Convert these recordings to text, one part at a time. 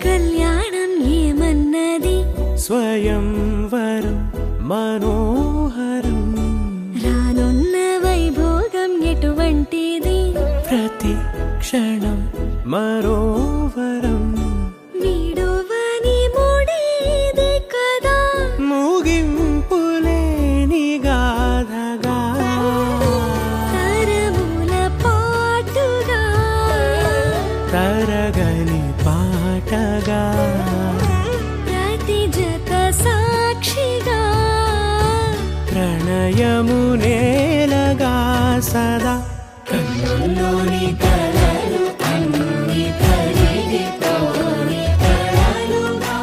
కళ్యాణం ఏమన్నది స్వయంవరం మనోహరం రానున్న వైభోగం ఎటువంటిది ప్రతి క్షణం మరోవరం వీడువని మూడేది కదా ముగింపులేని గాథగా తరముల పాటుగా తరగని పాటగా ప్రతి జత సాక్షిగా ప్రణయము నేలగా సదా కన్నుల్లోని కలలు అన్ని కరిగిపోని కలలుగా.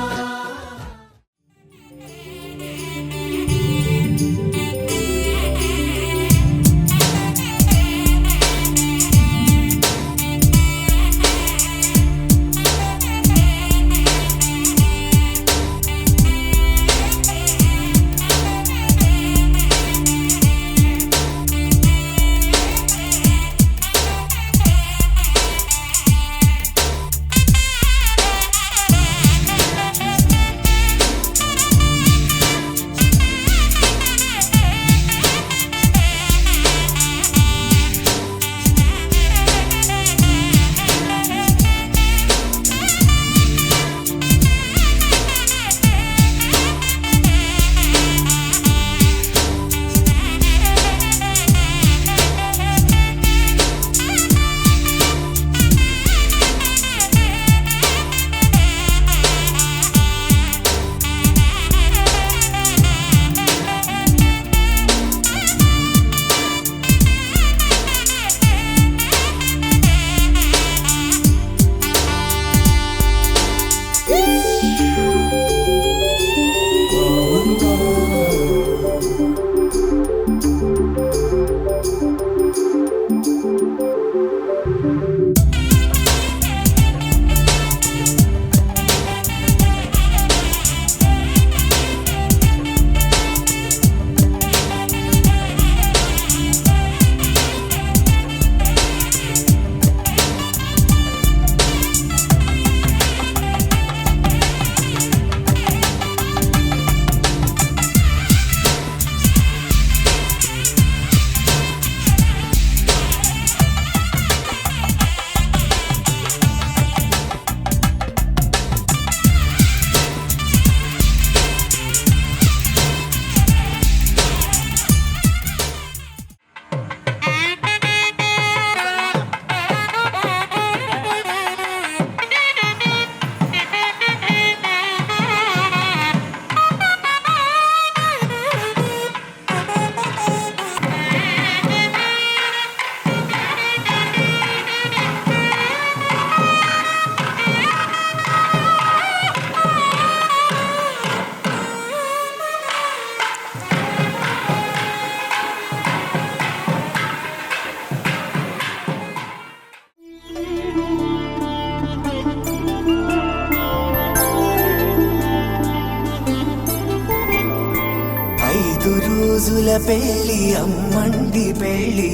రోజుల పెళ్ళి అమ్మండి పెళ్ళి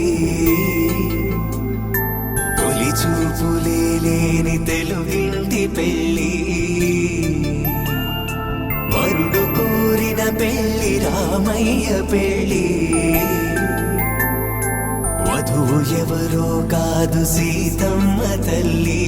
తొలి చూపులే లేని తెలుగింటి పెళ్ళి వరుడు కోరిన పెళ్ళి రామయ్య పెళ్ళి వధువు ఎవరో కాదు సీతమ్మ తల్లి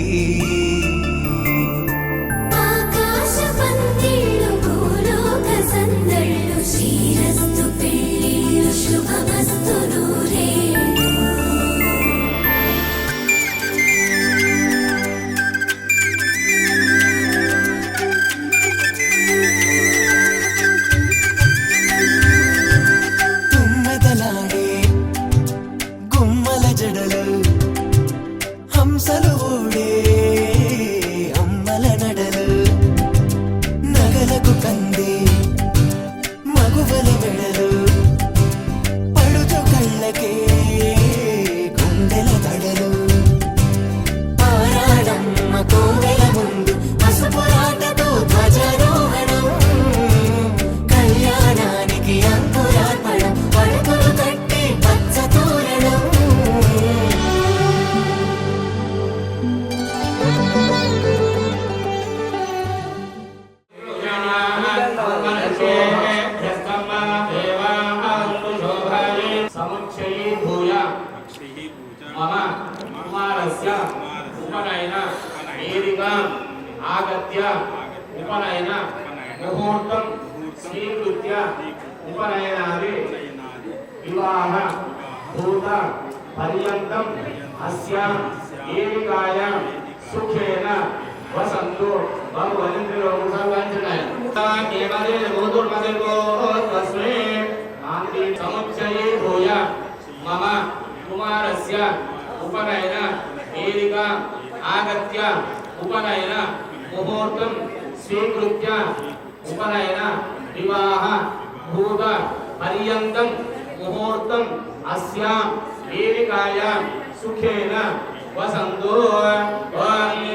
హంసలు ఓడే వేదికా ఆగత్య ఉపనయన ముహూర్తం స్వీకృత్య ఉపనయనాది వివాహ భూత పర్యంతం అస్యాం ఏవికాయ సుఖేన వసంతు భగవంతులో సంగంచనాయ కేవలే మోదుర్మదేవో తస్మే ఆంతి సముచ్చయే భూయ మమ కుమారస్య ఉపనయన వేదికా ఆగత్య ఉపనయన ముహూర్తం స్వీకృత్య ఉపనయన వివాహ భూత పర్యంతం ముహూర్తం అస్యాం వేదికాయ సుఖేన వసంతు వాడు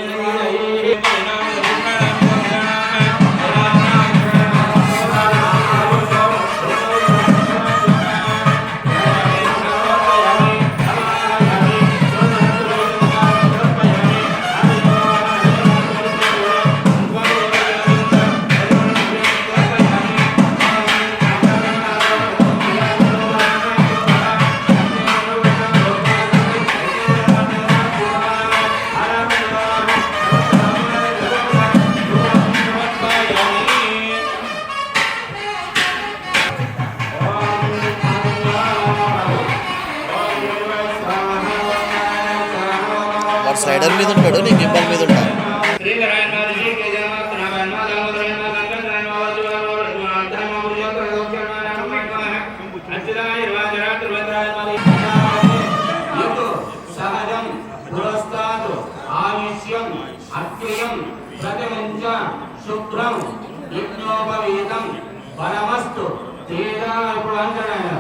స్లైడర్ మీద ఉంటాడు, నేను గింబల్ మీద ఉంటాను. సహజం పురస్తాత్ ఆయుష్యం అత్యయం ప్రతిమంచ శుభ్రం యజ్ఞోపవీతం పరమస్తు తేజా ఇప్పుడు అంటాడు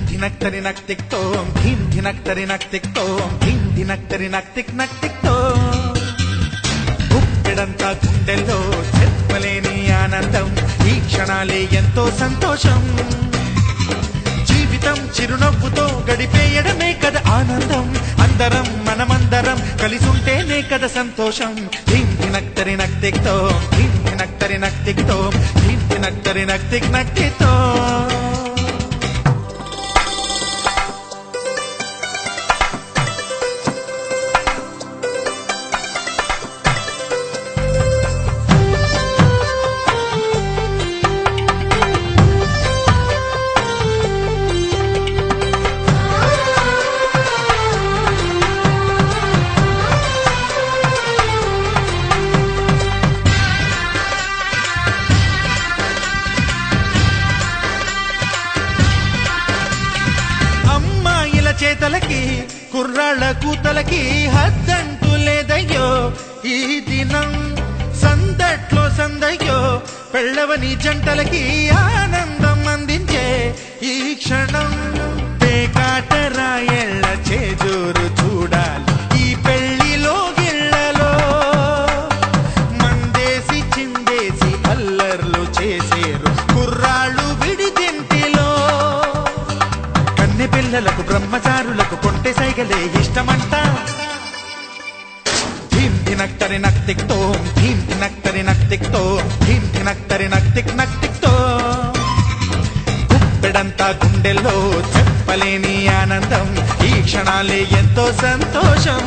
ధినక్తరి నక్తిక్తోం ధీం ధినక్తరి నక్తిక్తోం ధీం ధినక్తరి నక్తిక్తోం గుప్పెడంతా గుండెల్లో చెప్పలేని ఆనందం, ఈ క్షణాలే ఎంతో సంతోషం. జీవితం చిరునవ్వుతో గడిపేయడమే కదా ఆనందం, అందరం మనమందరం కలిసుంటేనే కదా సంతోషం. ధీం ధినక్తరి నక్తిక్తోం ధీం ధినక్తరి నక్తిక్తోం ధీం ధినక్తరి నక్తిక్తోం. చేతలకి కుర్రాళ్ళ కూతలకి హద్దంటూ లేదయ్యో ఈ దినం, సందట్లో సందయ్యో పెళ్ళవని జంటలకి ఆనందం అందించే ఈ క్షణం. పేకాట రాయళ్ళ చేజూరు చూడాలి ఈ పెళ్లిలో గిళ్ళలో, మందేసి చిందేసి అల్లర్లు చేసేరు కుర్రాళ్ళు విడిదింటిలో. కన్నె పిల్లలకు బ్రహ్మచారులకు కొంటె సైగలే ఇష్టమంట. ధీం ధినక్తరి నక్తిక్తోం ధీం ధినక్తరి నక్తిక్తోం ధీం ధినక్తరి నక్తిక్తోం. గుప్పెడంతా గుండెల్లో చెప్పలేని ఆనందం, ఈ క్షణాలే ఎంతో సంతోషం.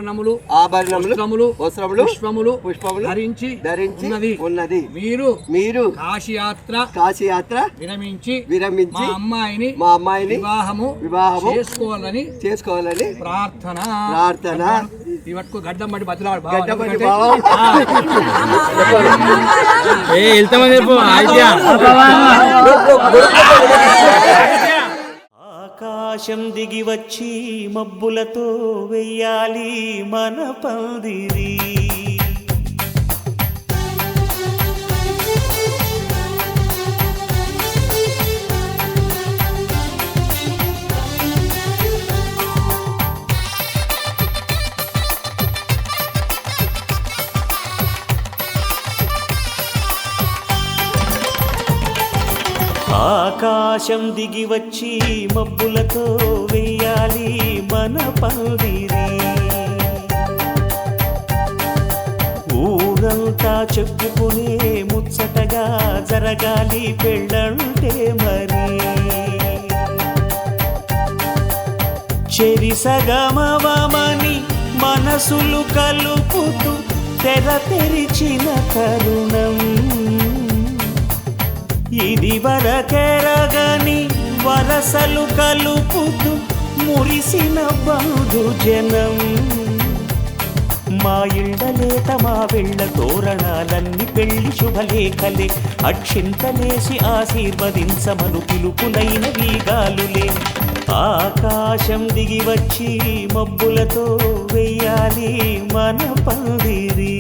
ఆభరణములు వస్త్రములు పుష్పములు ధరించి ఉన్నది. మీరు కాశీయాత్ర విరమించి మా అమ్మాయిని వివాహము చేసుకోవాలని ప్రార్థన. ఇవట్టుకు గడ్డం బట్టి బతులాడు ఆకాశం దిగి వచ్చి మబ్బులతో వెయ్యాలి మన పందిరి. ఆకాశం దిగి వచ్చి మబ్బులతో వెయ్యాలి మన పందిరి. ఊరంతా చెప్పుకునే ముచ్చటగా జరగాలి పెళ్ళంటే మరి. చెరిసగమవమని మనసులు కలుపుతూ తెర తెరిచిన తరుణం. ఇది వరకెరగని వరసలు కలుపుతూ మురిసిన బంధుజనం. మా ఇళ్ళలేత మా వెళ్ళ తోరణాలన్నీ పెళ్లి శుభలేఖలే. అక్షింతలేసి ఆశీర్వదించమను పిలుపులైన వీగాలులే. ఆకాశం దిగి వచ్చి మబ్బులతో వెయ్యాలి మన పందిరి.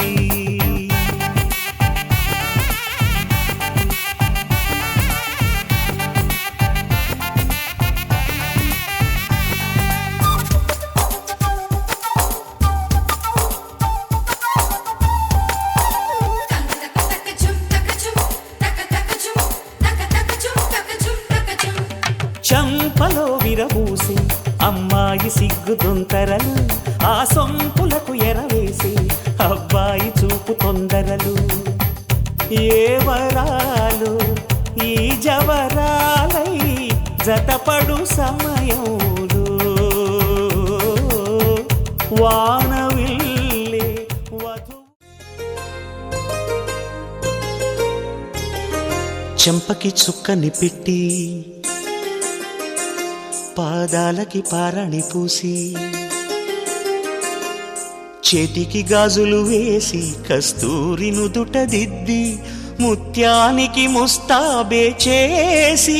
చంపలో విరబూసి అమ్మాయి సిగ్గుదొంతరలు. ఆ సొంపులకు ఎరవేసి అబ్బాయి చూపు తొందరలు. ఏ వరాలు ఈ జవరాలై జతపడు సమయంలో వానవిల్లే వధు. చెంపకి చుక్కని పెట్టి పాదాలకి పారాణి పూసి చేతికి గాజులు వేసి కస్తూరి నుదుట దిద్ది ముత్యానికి ముస్తాబే చేసి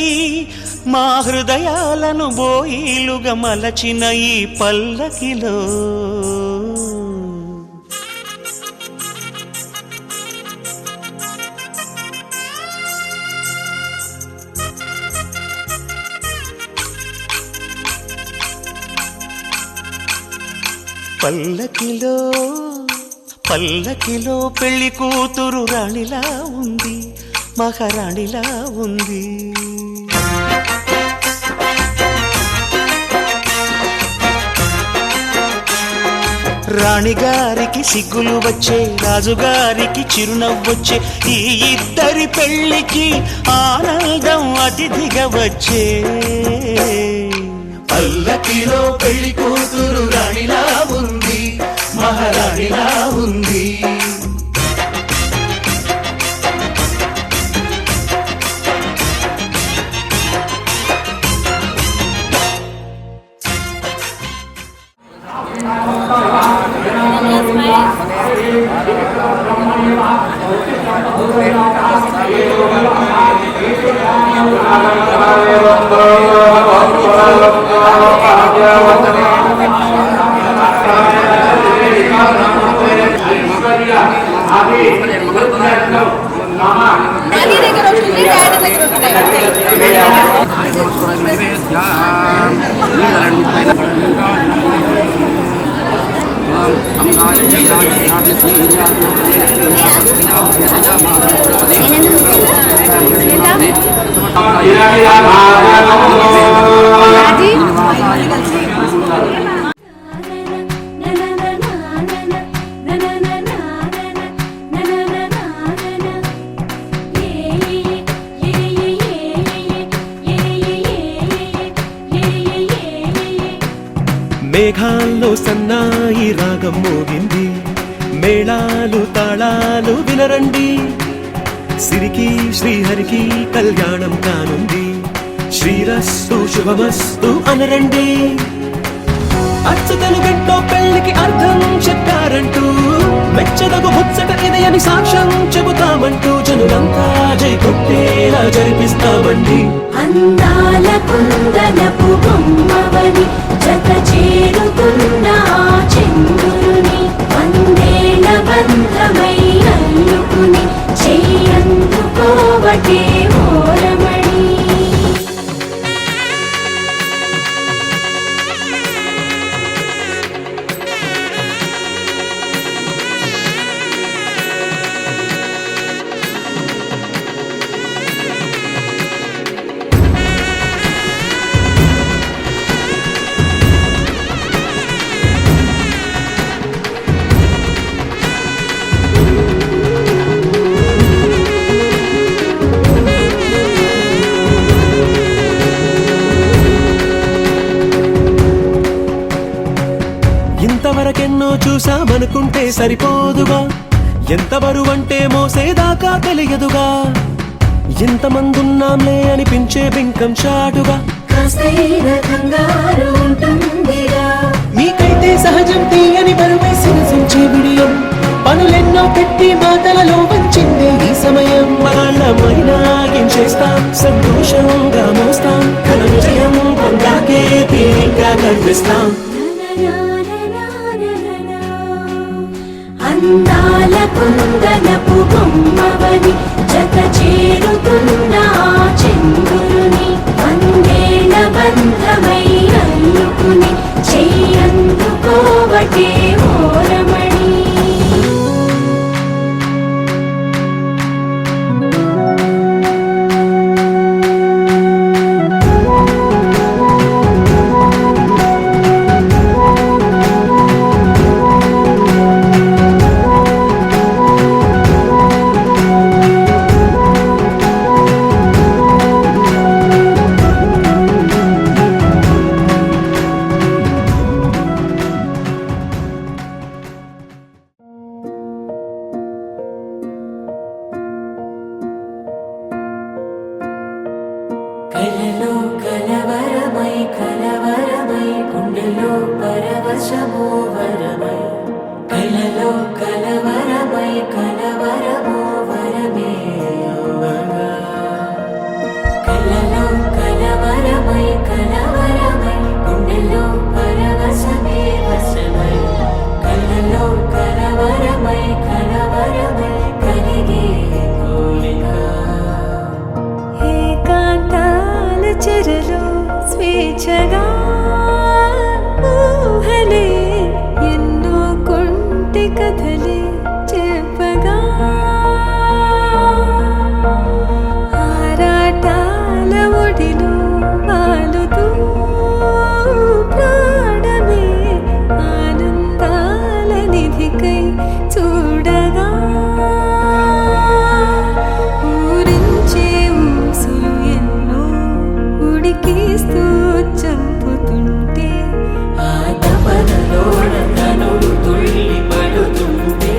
మా హృదయాలను బోయిలుగా మలచిన ఈ పల్లకిలో పల్లకిలో పల్లకిలో పెళ్లి కూతురు రాణిలా ఉంది, మహారాణిలా ఉంది. రాణిగారికి సిగ్గులు వచ్చే, రాజుగారికి చిరునవ్వొచ్చే. ఈ ఇద్దరి పెళ్లికి ఆనందం అతిథిగా వచ్చే. పల్లకిలో పెళ్లి కూతురు రాణిలా ఉంది, మహారాణిలా ఉంది. మేఘాల్లో సన్న ఈ రాగం మోగింది, మేళాలు తాళాలు వినరండి, సిరికి శ్రీహరికి కళ్యాణం కానుంది, శ్రీరస్తు శుభమస్తు అనరండి. అచ్చతలు గంటో పెళ్లికి అర్థం చెప్పారంటూ, మెచ్చదగు ముచ్చట ఇది అని సాక్ష్యం చెబుతామంటూ, జనులంతా జై కొట్టేలా జరిపిస్తామండి. అందాల కుందనపు బొమ్మవని జత చేరుకున్న చంద్రుని, వందేళ్ల బంధమై అల్లుకుని చెయ్యందుకోవటే ఓరమణి. ఇంతవరకెన్నో చూసామనుకుంటే సరిపోదుగా, ఎంత బరువంటే మోసేదాకా తెలియదుగా, ఇంతమందున్నాంలే అనిపించే బింకం చాటుగా, మీకైతే సహజం తీయని బరువై సిరసించే విడియం, పనులెన్నో పెట్టి మాటలలో వంచిందే ఈ సమయం. వాళ్ళమైనా ఏం చేస్తాం, సంతోషంగా మోస్తాం, ఘన విజయం పొందాకే తీరిగ్గా కనిపిస్తాం. అందాల కుందనపు బొమ్మవని జత చేరుకున్న చంద్రుని, వందేళ్ల బంధమై అల్లుకుని చెయ్యందుకోవటే ఓరమణి. కలలో కలవరమై కలవరమై గుండెలో పరవశమో వరమై, కలలో కలవరమై కలవరమో వరమే యువగా, కలలో కలవరమై కలవరమై గుండెలో పరవశమే వశమై, కలలో కలవరమై కలవరమై కలిగే కోరిక. ఏకాంతాల చెరలో స్వేచ్ఛగా ఊహలే ఎన్నో కొంటి కథలే చెప్పగా, ఆరాటాల ఒడిలో వాలుతూ ప్రాణమే ఆనందాల నిధికై చూడగా, ఊరించే ఊసులు ఎన్నో ఉడికిస్తూ చంపుతుంటే, ఆ తపనలో తనుడు తుళ్ళి పడుతుంటే.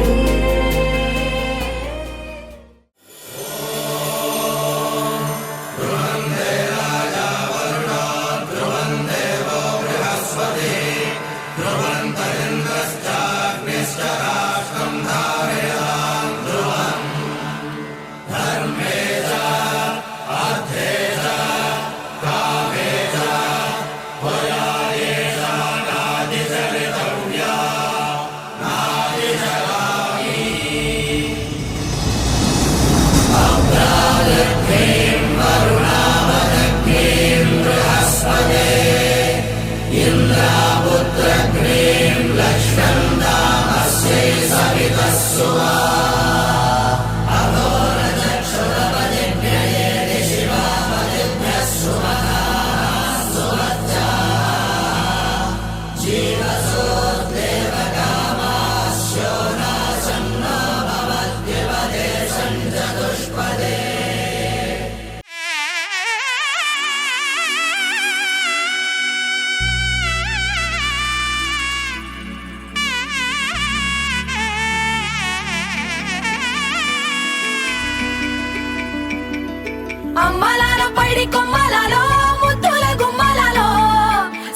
పైడి కొమ్మలలో ముద్దుల గుమ్మలలో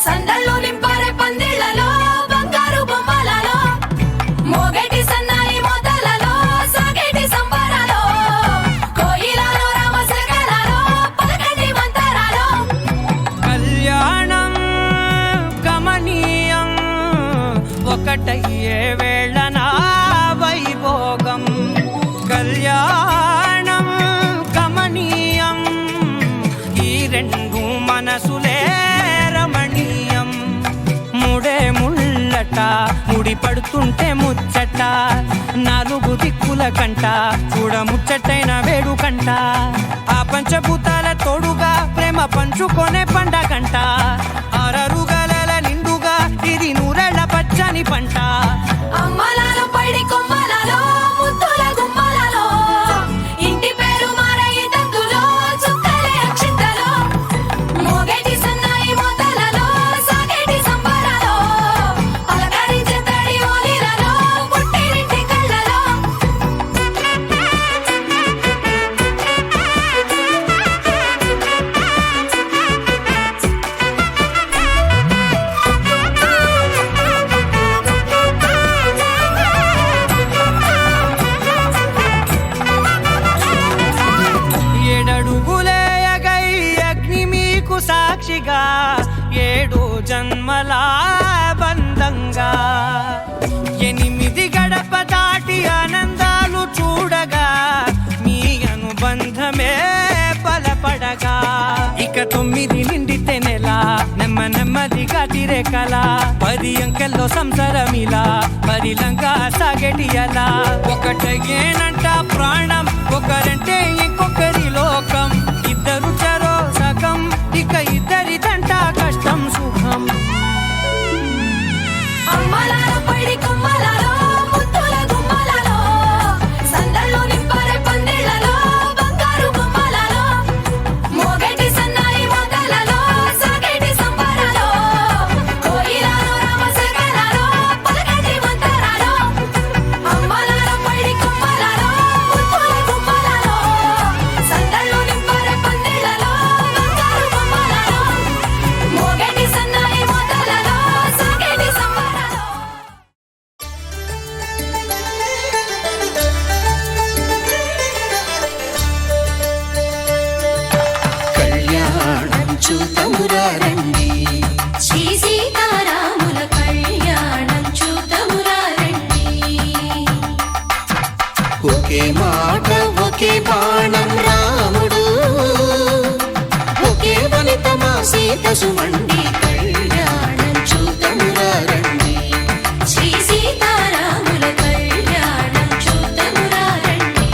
సందళ్ళు నింపరే పందిళ్లలో బంగారు బొమ్మలలో మోగేటి సన్నాయి మోతలలో సాగేటి సంబరాలో కోయిలలో రామశకలలో పలకటి మంతరాలో కళ్యాణం గమనీయం ఒకటయ్యే వేళన వైభోగం కళ్యాణం గమనీయం ఈ రెండు మనసులే రమణీయం ముడే ముళ్ళట ముడి పడుతుంటే ముచ్చట నాలుగు దిక్కుల కంట చూడ ముచ్చటైన వేడుకంట ఆ పంచభూతాల తోడుగా ప్రేమ పంచుకొనే పండగంట ఆరరుగల నిండుగా ఇది నూరెళ్ళ పచ్చని పంట అమ్మలాలో పైడి కొమ్మలలో ముద్దుల గుమ్మలలో ఇంటి పేరు మారయి తందులో చుక్కలే అక్షింతలో మోగేటి సన్నాయి మోతలలో సాగేటి సంబరాలో పలకరించే తడి ఓలిలలో పుట్టినింటి కళ్ళలో ఏడడుగులేయగై అగ్ని మీకు సాక్షిగా 7 జన్మల బంధంగా 8 గడప దాటి ఆనందాలు చూడగా మీ అనుబంధమే బలపడగా ఇక 9 నిండితే నెల నెమ్మదిగా తిరే కల 10 అంకెల్లో సంసారమిలా పరిలంగా సాగటి అలా ఒకటేనంట ప్రాణం ఒకరంటే ఇంకొకరి లోకం ఇద్దరు చరో సగం ఇక ఇద్దరిదంట కష్టం సుఖం అమ్మలాలో పైడి కొమ్మలలో ముద్దుల గుమ్మలలో సందళ్ళు నింపరే పందిళ్లలో బంగారు బొమ్మలలో మోగేటి సన్నాయి మోతలలో సాగేటి సంబరాలో కోయిలలో రామశకలలో పలకటి మంతరాలో అమ్మలాలో పైడి కొమ్మలలో ముద్దుల గుమ్మలలో సందళ్ళు నింపరే పందిళ్లలో బంగారు బొమ్మలలో మోగేటి సన్నాయి మోతలలో సాగేటి సంబరాలో కళ్యాణం చూతమురా రండి శ్రీ సీతారాముల కళ్యాణం చూతమురా రండి ఒకే మాట ఒకే బాణం రాముడు ఒకే వనిత మా సీత సుమండి కళ్యాణం చూతమురా రండి శ్రీ సీతారాముల కళ్యాణం చూతమురా రండి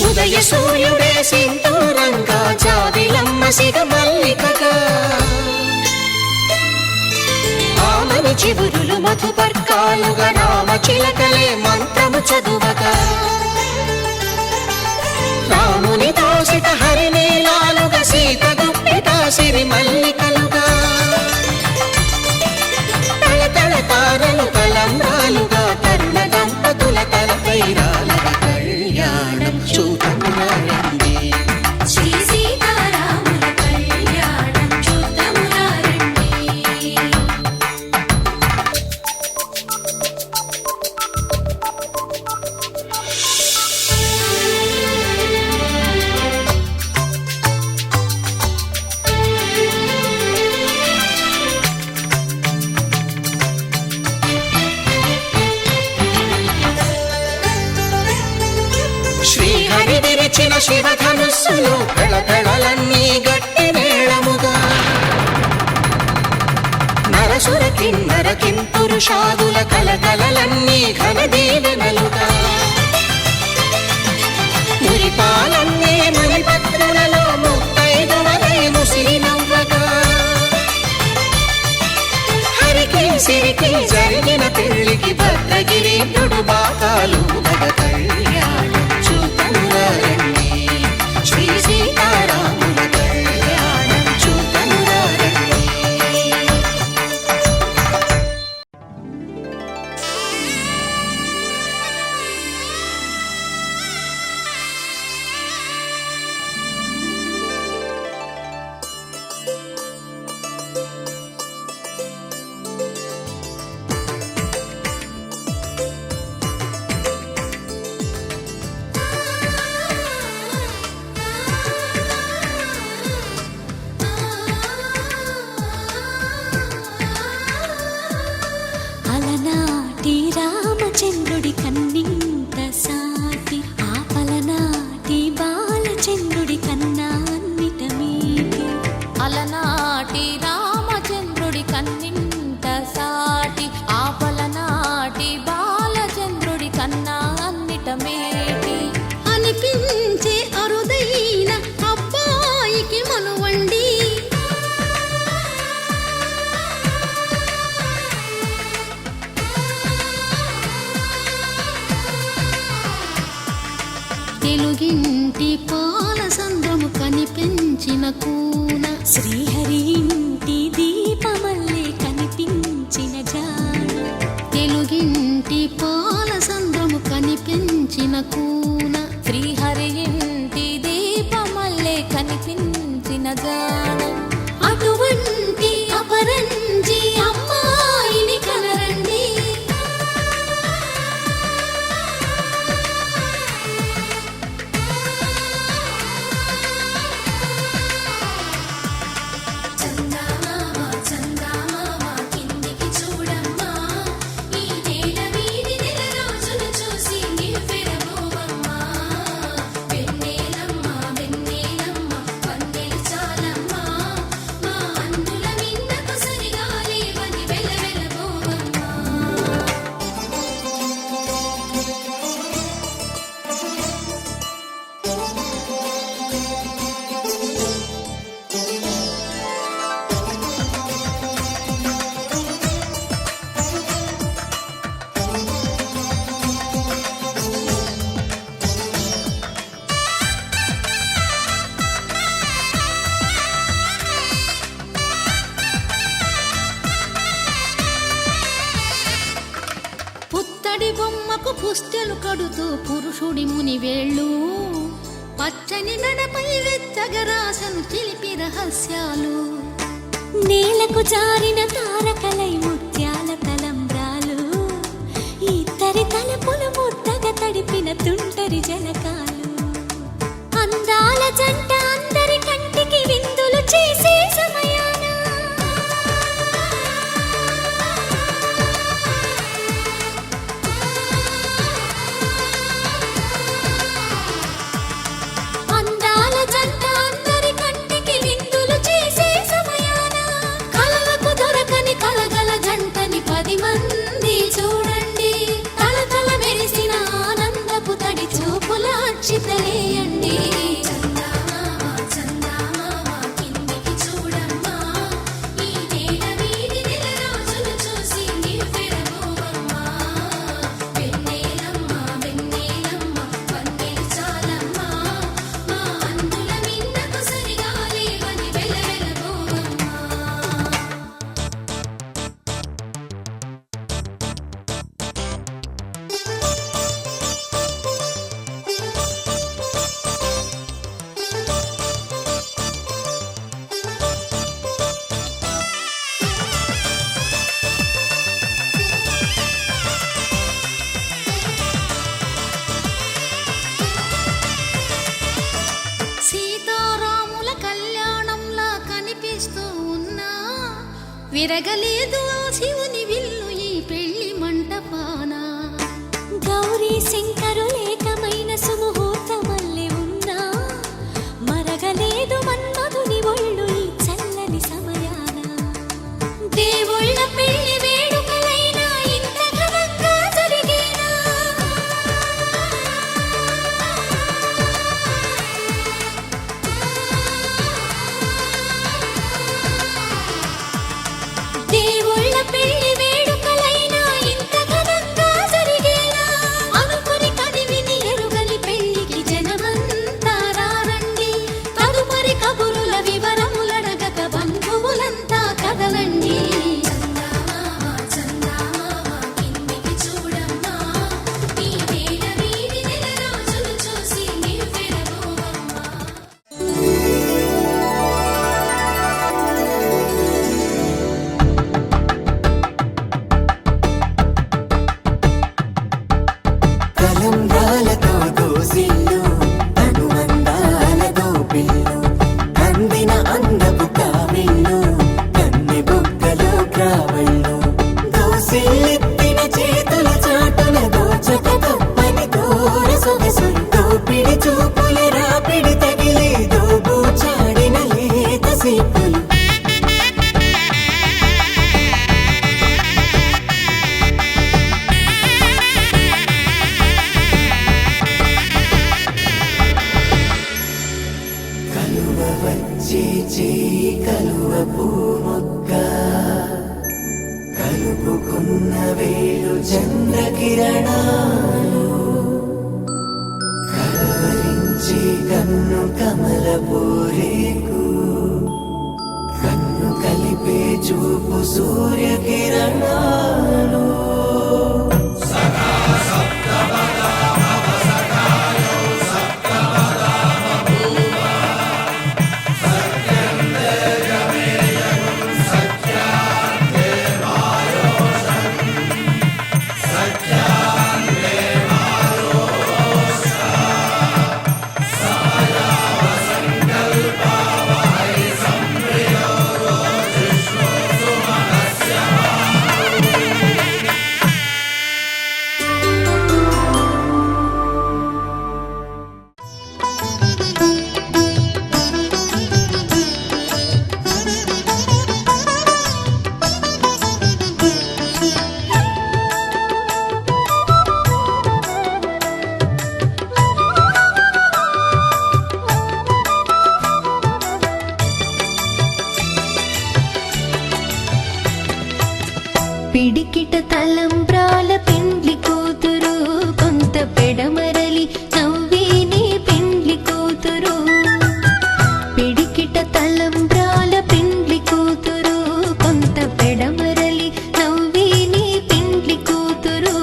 ఉదయ సూర్యుడే సింధూరంగా జాబిలమ్మ సిగ మల్లికగా ఆమని చివురులు మధుపర్కాలుగా రామ చిలకలే మంత్రము చదువగా రాముని దోసిట హరినీలాలుగా సీత గుప్పిట సిరి మల్లికలుగా తళతళ తారలు తలంబ్రాలుగా తరుణ దంపతుల తలపై రాలగా కళ్యాణం చూతమురా రండి శ్రీ సీతారాముల కళ్యాణం చూతమురా రండి శ్రీహరి విరిచిన శివధనుస్సులు కళకళలన్నీ గట్టి మేళముగా నరసుర కిన్నర కింపురుషాదుల కలకలలన్నీ ఘన దీవెనలుగా ముత్యాలన్నీ మణిపత్రులలో ముత్తైదువలై ముసిరి నవ్వగా హరికి సిరికి జరిగిన పెళ్లికి భద్రగిరీంద్రుడు బాకాలు మగ కళ్యాణం చూతమురా రండి శ్రీ సీతారాముల కళ్యాణం చూతమురా రండి. అలనాటి రామచంద్రుడి కన్నింత సాటి ఆపలనాటి బాలచంద్రుడి కన్నా అన్నిట మీటి అలనాటి రామచంద్రుడి కన్నింత సాటి ఆపలనాటి బాలచంద్రుడి కన్నా అన్నిట మేటి అనిపించే అరుదైన అబ్బాయికి మనువండి తెలుగింటి పాల సంద్రము కనిపించిన కూన శ్రీహరి ఇంటి దీపమల్లే కనిపించిన జాడ తెలుగింటి పాల సంద్రము కనిపించిన కూన శ్రీహరి ఇంటి దీపమల్లే కనిపించిన జాడ అటువంటి అపరంజి అమ్మాయిని కనరండి చందమామ చందమామ కిందికి చూడమ్మా ఈ నేల మీది నెల రోజులు చూసి నివ్వెరబోవమ్మా వెన్నెలమ్మ వెన్నెలమ్మ వన్నెలు చాలమ్మా మా అందుల మిన్నకు సరిగా లేవని వెలవెలబోవమ్మా. పుత్తడి బొమ్మకు పుస్తెలు కడుతూ పురుషుడి ముని వేళ్ళు పచ్చని మెడపై వెచ్చగరాసను చిలిపి రహస్యాలు నేలకు జారిన తారకలై ముత్యాల తలంబ్రాలు ఇద్దరి తలపులు ముద్దగా తడిపిన తుంటరి జలకాలు అందాల జంట అందరి కంటికి విందులు చేసే సమయాన అందాల జంట అందరి కంటికి విందులు చేసే సమయాన కలలకు దొరకని కలగల జంటని 10 మంది చూడండి తలతల మెరిసిన ఆనందపు తడి చూపుల అక్షితలేయండి చందమామ చందమామ కిందికి చూడమ్మా ఈ నేల మీది నెల రోజులు చూసి నివ్వెరబోవమ్మా వెన్నెలమ్మ వెన్నెలమ్మ వన్నెలు చాలమ్మా మా అందుల మిన్నకు సరిగా లేవని వెలవెలబోవమ్మా. సీతారాముల కళ్యాణంలా కనిపిస్తూ ఉన్నా విరగలేదు ఆ శివుని విల్లు ఈ పెళ్లి మంటపాన గౌరీ శంకరులేకమైన సుముహూర్తమల్లె ఉన్నా మరగలేదు మన్మధుని ఒళ్ళు ఈ చల్లని సమయాన దేవుళ్ళ పెళ్లి వేడుకలైనా ఇంత ఘనంగా జరిగేనా రావళ్ళు దోసిల్లెత్తిన చేతుల చాటున దోచక తప్పని దూర సొగసులు దోపిడి చూపుల రాపిడి తగిలి దోబూచాడిన లేత సీపులు కలువ వచ్చే చేయి కలువ పూమొక్క కలుపుకున్న వేలు చంద్రకిరణాలు కలవరించి కన్ను కమల పూరేకు కన్ను కలిపే చూపు సూర్యకిరణాలు పిడికిట తలంబ్రాల పెండ్లి కూతురు కొంత పెడమరలి నవ్వేనే పెండ్లి కూతురు పిడికిట తలంబ్రాల పెండ్లి కూతురు కొంత పెడమరలి నవ్వేనే పెండ్లి కూతురు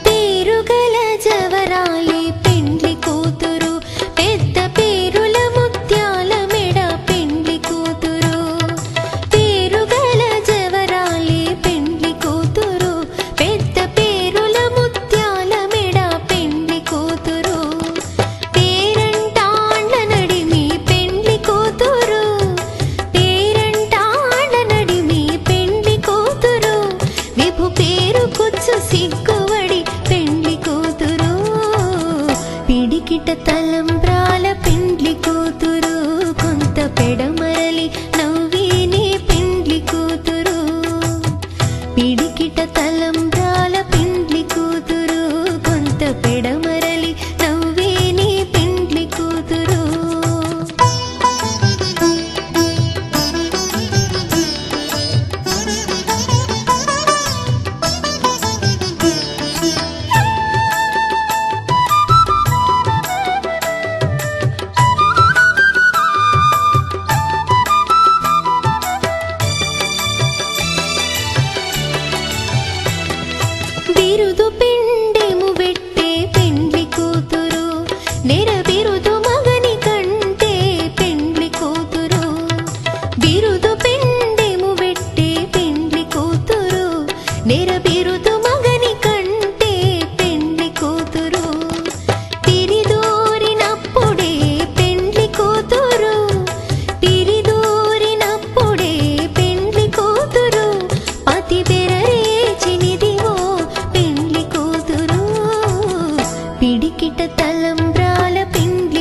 పేరుగల జవరాలి పెండ్లి కూతురు పెద్ద పేరుల ముత్యాల మెడ పెండ్లి కూతురు పేరుగల జవరాలి పెండ్లి కూతురు పెద్ద పేరుల ముత్యాల మెడ పెండ్లి కూతురు పేరంటాళ్ళ నడిమి పెండ్లి కూతురు పేరంటాళ్ళ నడిమి పెండ్లి కూతురు విభు పేరు కుచ్చు సిగ్గువడి పెండ్లి కూతురు పిడికిట తలంబ్రాల పెండ్లి కూతురు కొంత పెడమరలి నవ్వేనే పెండ్లి కూతురు పిడికిట తలంబ్రాల పెండ్లి కూతురు కొంత పెడమరలి నవ్వేనే పెండ్లి కూతురు బిరుదు పిండెము వెట్టే పెండ్లి కూతురు నెర బిరుదు మగని కంటే పెండ్లి కూతురు బిరుదు పిండెము వెట్టే పెండ్లి కూతురు నెర బిరుదు మగని కంటే పెండ్లి కూతురు పిరిదూరినప్పుడే పెండ్లి కూతురు పిరిదూరినప్పుడే పెండ్లి కూతురు పతి బెరరేచినిదివో పెండ్లి కూతురు పిడికిట తలంబ్రాల పెండ్లి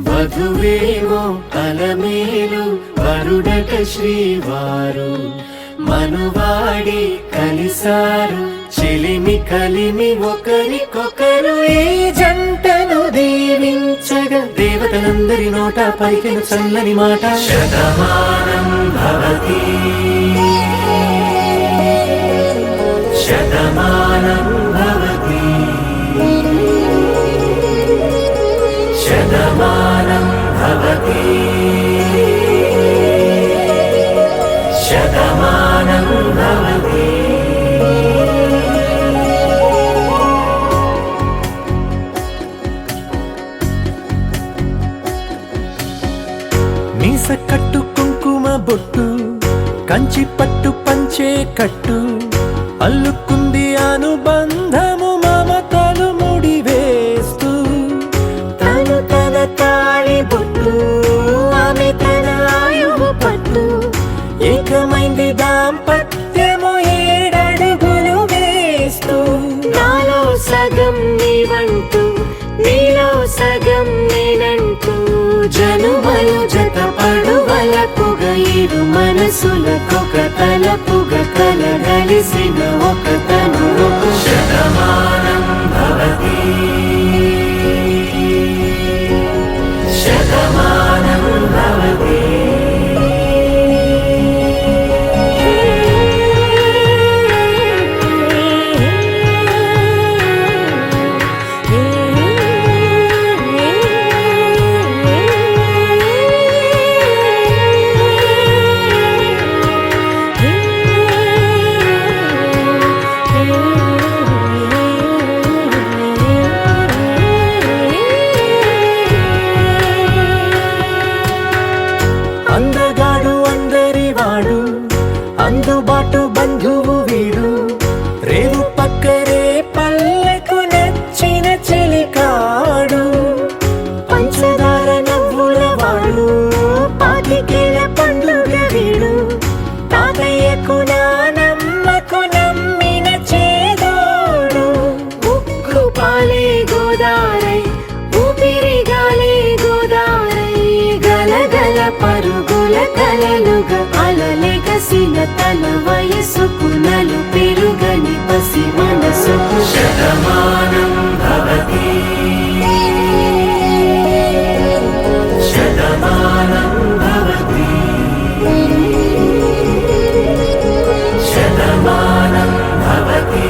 వధువేమో అలమేలు వరుడట శ్రీవారు మనువాడి కలిసారు చెలిమి కలిమి ఒకరికొకరు ఈ జంటను దీవించగా దేవతలందరి నోట పలికిన చల్లని మాట శతమానం భవతి శతమానం భవతి శతమానం భవతి శతమానం భవతి. మీస కట్టు కుంకుమ బొట్టు కంచి పట్టు పంచే కట్టు అల్లుకుంది అనుబంధము మమతలు ముడివేస్తూ తను తన తాళి బొట్టు ఆమె తన ఆయువు పట్టు ఏకమైంది దాంపత్యము 7 అడుగులు వేస్తూ నాలో సగం నీవంటూ నీలో సగం నేనంటూ జనుమలు జతపడువల పొగ ఇరు మనసులకొక తలపుగ కలగలిసిన ఒక తను శతమానం భవతి శతమానం భవతి. అందగాడు అందరివాడు అందుబాటు బంధువు వీడు రేవు పక్కరే పల్లెకు నచ్చిన చెలికాడు పంచదార నవ్వుల వాడు పాతికేల పండుగ వీడు తాతయ్యకు నానమ్మకు నమ్మిన చేదోడు ఉక్కు పాలే గోదారై ఊపిరిగాలే గోదారై గలగల పరుగుల కలలుగా అలలెగసిన తన వయసుకు నలు పెరుగని పసి మనసుకు శతమానం భవతి శతమానం భవతి శతమానం భవతి.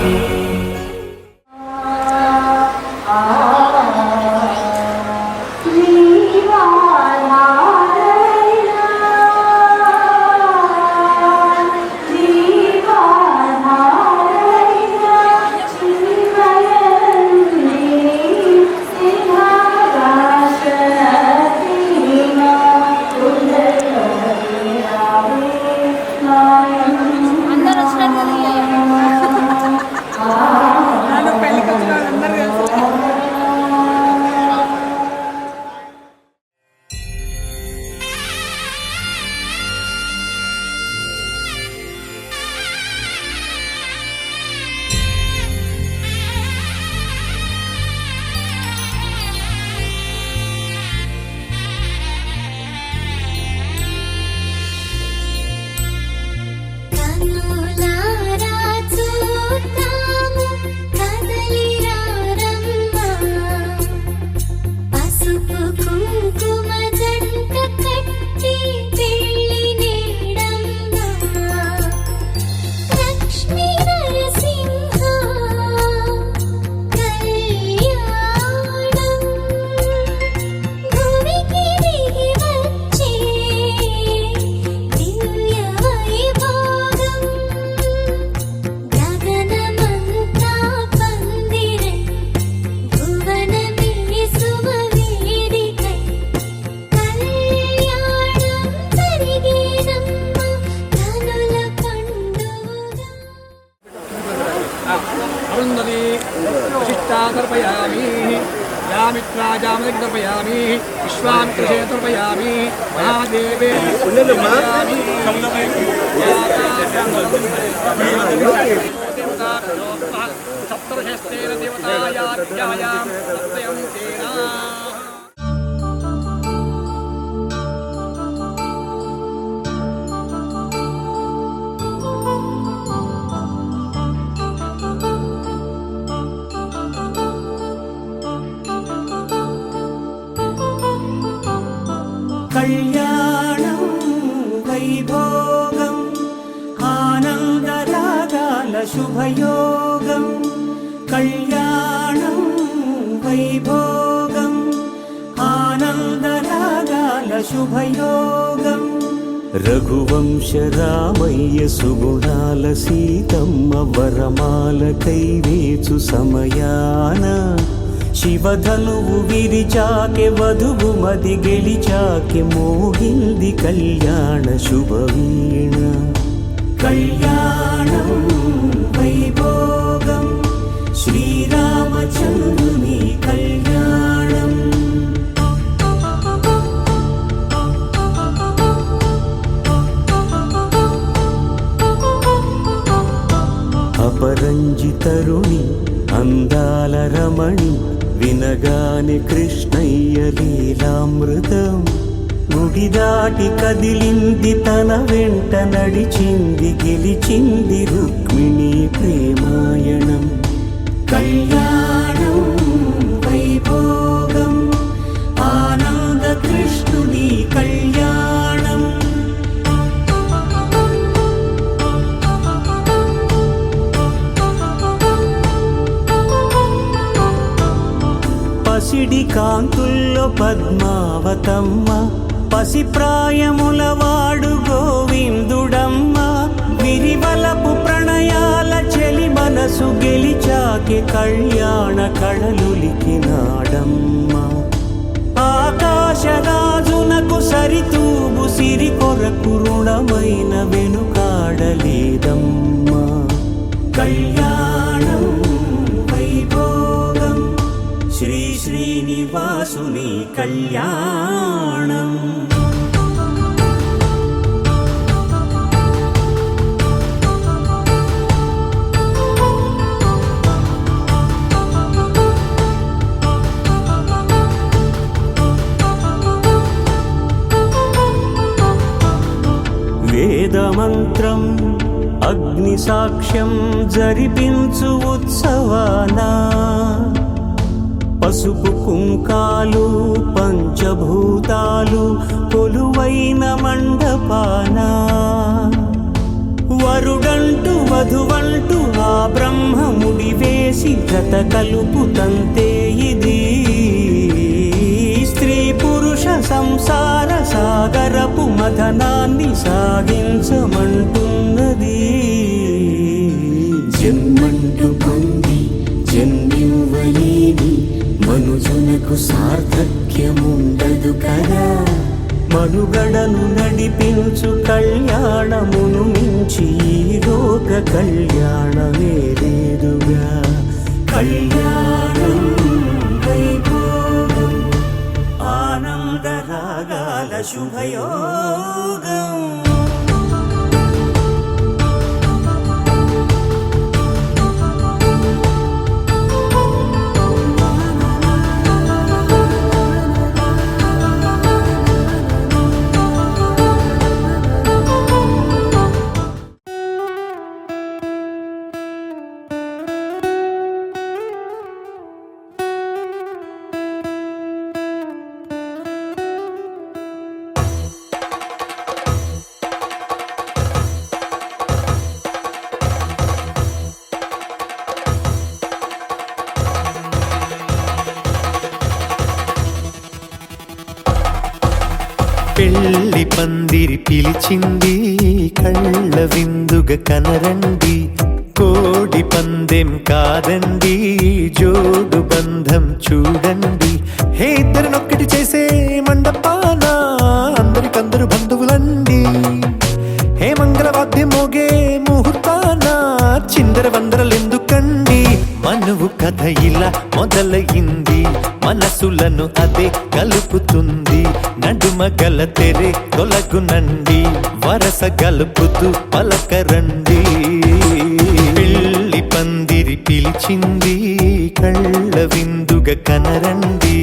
సమర్పయామి విశ్వామిత్రచే సమర్పయామి మహాదేవే సప్తర్షేణ దేవతాయాం సత్యం తేనా. కళ్యాణం వైభోగం ఆనందరాగాల శుభయోగం కళ్యాణం వైభోగం ఆనందరాగాల శుభయోగం రఘువంశ రామయ్య సుగుణాల సీతమ్మ వరమాల కైవేచు సమయాన శివధనువు విరిచాకె వధువు మది గెలిచాకె మోగింది కళ్యాణ శుభవీణ కళ్యాణం వైభోగం శ్రీరామచంద్రుని కళ్యాణం అపరంజి తరుణి అందాల రమణి వినగానే కృష్ణయ్య లీలామృతం గుడి దాటి కదిలింది తన వెంట నడిచింది గెలిచింది రుక్మిణి ప్రేమాయణం కళ్యాణం వైభోగం ఆనంద కృష్ణుని కళ్యాణం పసిడి కాంతుల్లో పద్మావతమ్మ పసిప్రాయముల వాడు గోవిందుడమ్మ విరివలపు ప్రణయాల చెలి మనసు గెలిచాకె కళ్యాణ కళలులికినాడమ్మ ఆకాశరాజునకు సరితూబు సిరి కొరకు రుణమైన వెనుకాడలేదమ్మ కళ్యాణం వైభోగం శ్రీ శ్రీనివాసుని కళ్యాణం వేదమంత్రం అగ్ని సాక్ష్యం జరిపించు ఉత్సవానా పసుపు కుంకాలు పంచభూతాలు కొలువైన మండపాన వరుడంటూ వధువంటూ ఆ బ్రహ్మముడి వేసి జత కలుపు తంతే ఇది స్త్రీ పురుష సంసార సాగరపు మథనాన్ని సాగించమంటున్నది జన్మంటూ పొంది జన్మివ్వలేని మనుజునకు సార్థక్యముండదు కదా మనుగడను నడిపించు కళ్యాణమును మించి ఈ లోక కళ్యాణమే లేదుగా కళ్యాణం వైభోగం ఆనందరాగాల శుభయోగం పెళ్లి పందిరి పిలిచింది కళ్ళ విందుగ కనరండి కోడి పందెం కాదండి జోడు బంధం చూడండి హే ఇద్దరినొక్కటి చేసే మండపాన అందరికందరు బంధువులండి హే మంగళవాద్యం మోగే ముహూర్తాన చిందర వందరలెందుకండి మనువు కథ ఇలా మొదలయింది మనసులను అదే కలుపుతుంది నడుమ గల తెరే తొలగునండి వరస గలుపుతూ పలకరండి పెళ్లి పందిరి పిలిచింది కళ్ళ విందుగా కనరండి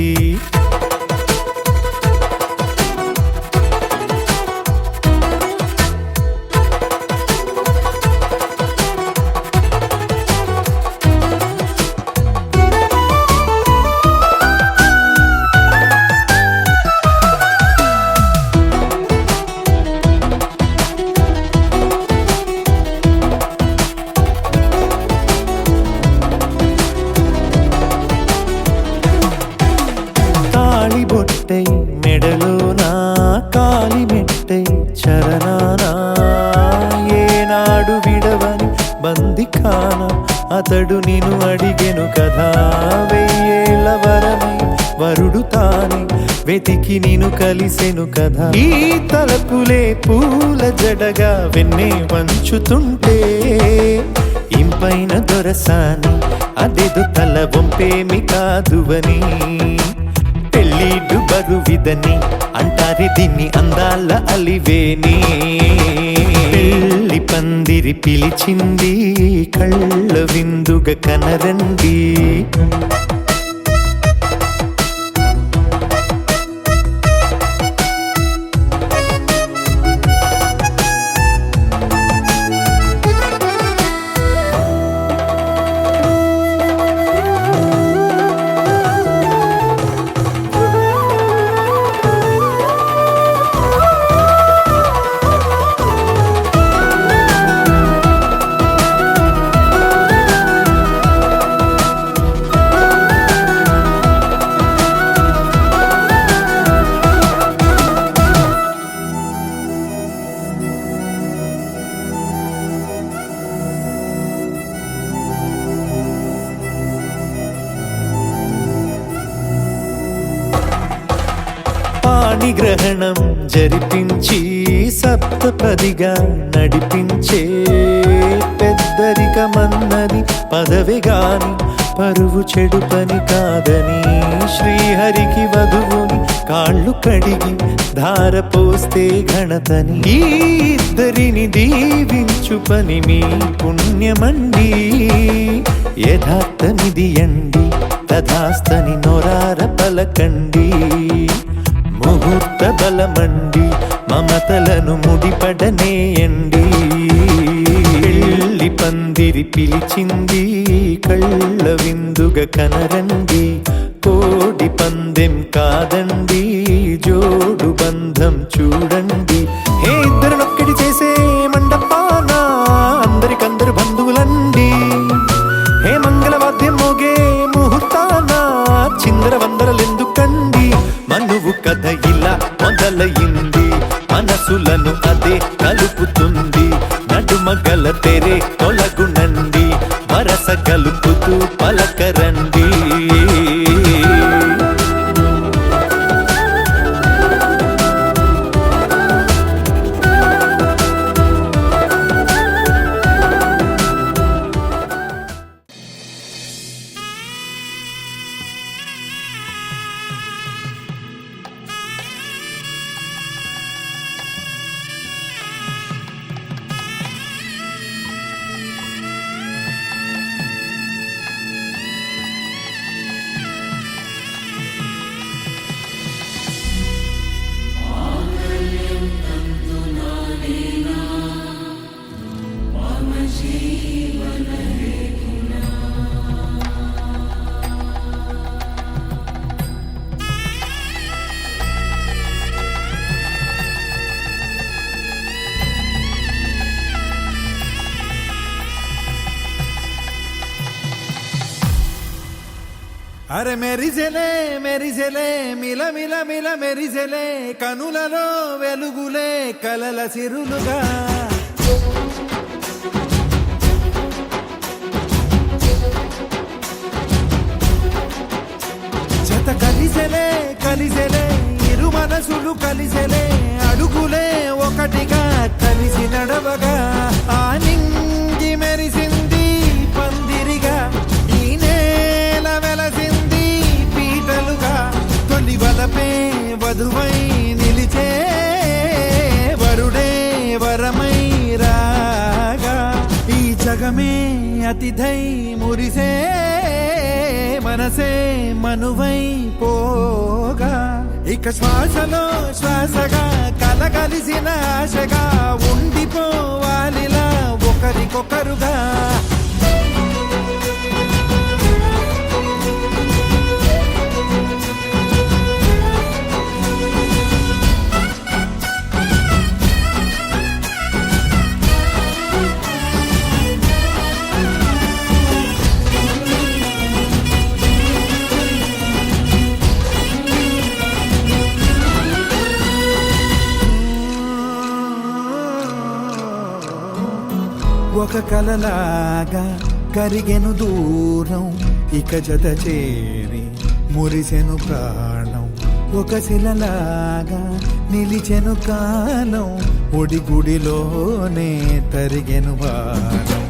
బొట్టై మెడలోనా కాలి మెట్టై చరణానా ఏనాడు విడవని బందిఖాన అతడు నిన్ను అడిగెను కదా వెయ్యేళ్ళ వరమై వరుడు తానే వెతికి నిన్ను కలిసెను కదా ఈ తలపులే పూల జడగా వెన్నే వంచుతుంటే ఇంపైన దొరసాని అదేదో తల వంపేమి కాదువని పెళ్ళిడు బరువిదని అంటారే దీన్ని అందాల అలివేని పెళ్లి పందిరి పిలిచింది కళ్ళ విందుగా కనరండి గ్రహణం జరిపించి సప్తపదిగా నడిపించే పెద్దరికమన్నది పదవి గాని పరువు చెడు పని కాదని శ్రీహరికి వధువుని కాళ్ళు కడిగి ధార పోస్తే ఘనతని ఈ ఇద్దరిని దీవించు పని మీ పుణ్యమండి యథార్థమిది అండి తథాస్తని నొరార పలకండి ముహూర్త బలమండి మమతలను ముడిపడనేయండి పెళ్లి పందిరి పిలిచింది కళ్ళ విందుగా కనరండి కోడి పందెం కాదండి జోడు బంధం చూడండి హే ఇద్దరినొక్కటి చేసే మండపాన అందరికందరు బంధువులండి హే మంగళవాద్యం మోగే ముహూర్తాన చిందర వందరలెందుకండి మనువు కథ ఇలా మొదలయింది మనసులను అదే కలుపుతుంది నడుమ గల తెరే తొలగునండి వరస కలుపుతూ పలకరండి అరే మెరిసెలే మెరిసెలే మిల మిల మిల మెరిసెలే కనులలో వెలుగులే కలల సిరులుగా జత కలిసెలే కలిసెలే ఇరు మనసులు కలిసెలే అడుగులే ఒకటిగా కలిసి నడవగా ఆ నింగి మెరిసింది పందిరిగా ఈ నేల వెలసింది పీటలుగా వధువై నిలిచే వరుడే వరమై రాగా ఈ జగమే అతిథై మురిసే మనసే మనువై పోగా ఇక శ్వాసలో శ్వాసగా కలగలిసిన ఆశగా ఉండిపోవాలిలా ఒకరికొకరుగా ఒక కలలాగా కరిగెను దూరం ఇక జత చేరి మురిసెను ప్రాణం ఒక శిలలాగా నిలిచెను కాలం ఒడిగుడిలోనే తరిగెను బాణం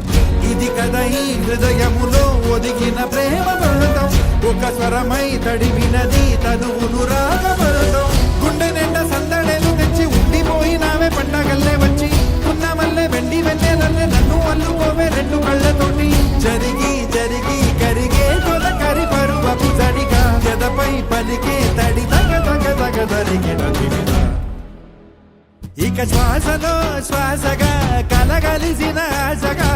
ఇది కదా ఈ హృదయములో ఒదిగిన ప్రేమ బంధం ఒక స్వరమై తడివినది తనువును రాగబంధం గుండె నిండా సందడేలు తెచ్చి ఉండిపోయినావే పండగల్లే వచ్చి ఉన్నమల్లే వెండి వెన్నెలల్లే నన్ను అల్లుకోవే రెండు కళ్ళతోటి జరిగి జరిగి కరిగే తొలకరి పరువపు జడిగా ఎదపై పలికే తడి తగ తగ తగ జరిగిన ఇక శ్వాసలో శ్వాసగా కలగలిసిన ఆశగా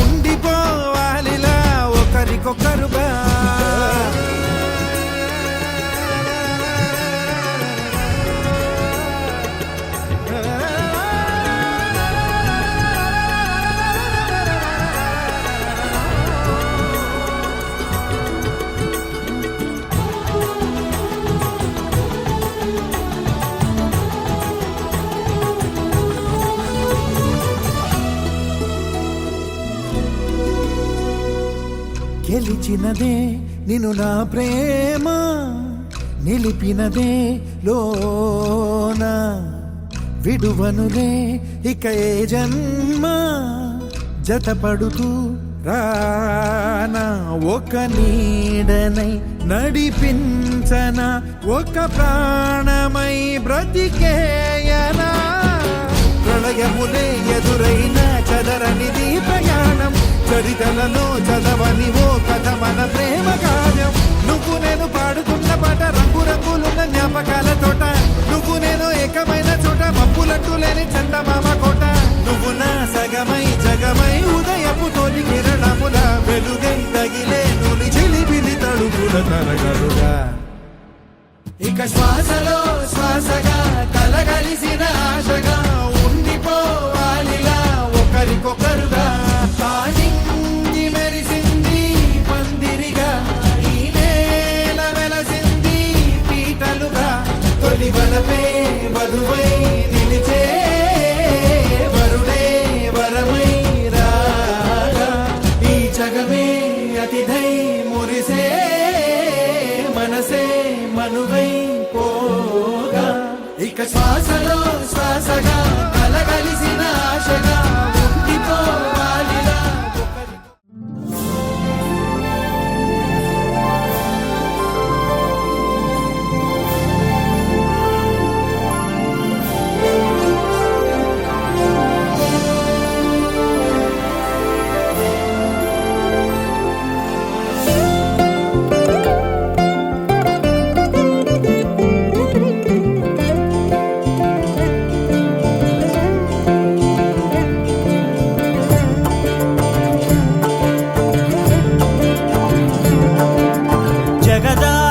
ఉండిపోవాలిలా ఒకరికొకరుగా గెలిచినదే నిన్ను నా ప్రేమ నిలిపినదే లోన విడువనులే ఇక ఏ జన్మ జతపడుతూ రానా ఒక నీడనై నడిపించన ఒక ప్రాణమై బ్రతికేయనా ప్రళయములే ఎదురైన చదరనిది ప్రయాణం చరితలలో చదవని ఓ కథ మన ప్రేమ కార్యం నువ్వు నేను పాడుతున్న పాట రంగు రంగులున్న జ్ఞాపకాల తోట నువ్వు నేను ఏకమైన చోట మబ్బులట్టు లేని చందమామ కోట నువ్వు నా సగమై జగమై ఉదయపు తోలి కిరణముల వెలుగై తగిలే నులి చిలిపిలి తడుపుల తరగలుగా ఇక శ్వాసలో శ్వాసగా కలగలిసిన ఆశగా ఉండిపోవాలిలా ఒకరికొకరుగా ఆనింగి మెరిసింది పందిరిగా ఈ నేల వెలసింది పీటలుగా తొలి వలపే వధువై నిలిచే వరుడే వరమై రాగా ఈ జగమే అతిథై మురిసే మనసే మనువై పోగా ఇక శ్వాసలో శ్వాసగా కలగలిసిన ఆశగా ఉండిపోవాలిలా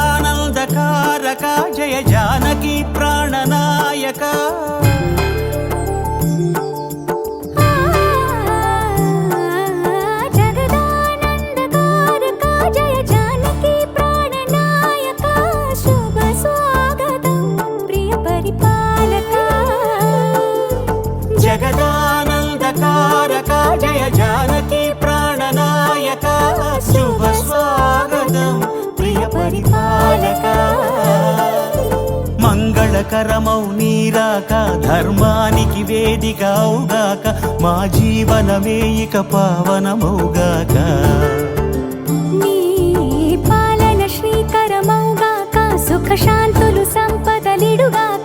జగదానందకారక జయ జానకి ప్రాణనాయక జగదానందకారక జయ జానకి ప్రాణనాయక శుభ స్వాగతం ప్రియ పరిపాలక జగదానందకారక జయ జానకి ప్రాణనాయక శుభ స్వాగతం ప్రియ పరిపాలక మంగళకరమౌ నీరాక ధర్మానికి వేదికవుగాక మా జీవనమే ఇక పావనమౌగాక నీ పాలన శ్రీకరమౌగాక సుఖ శాంతులు సంపదలిడుగాక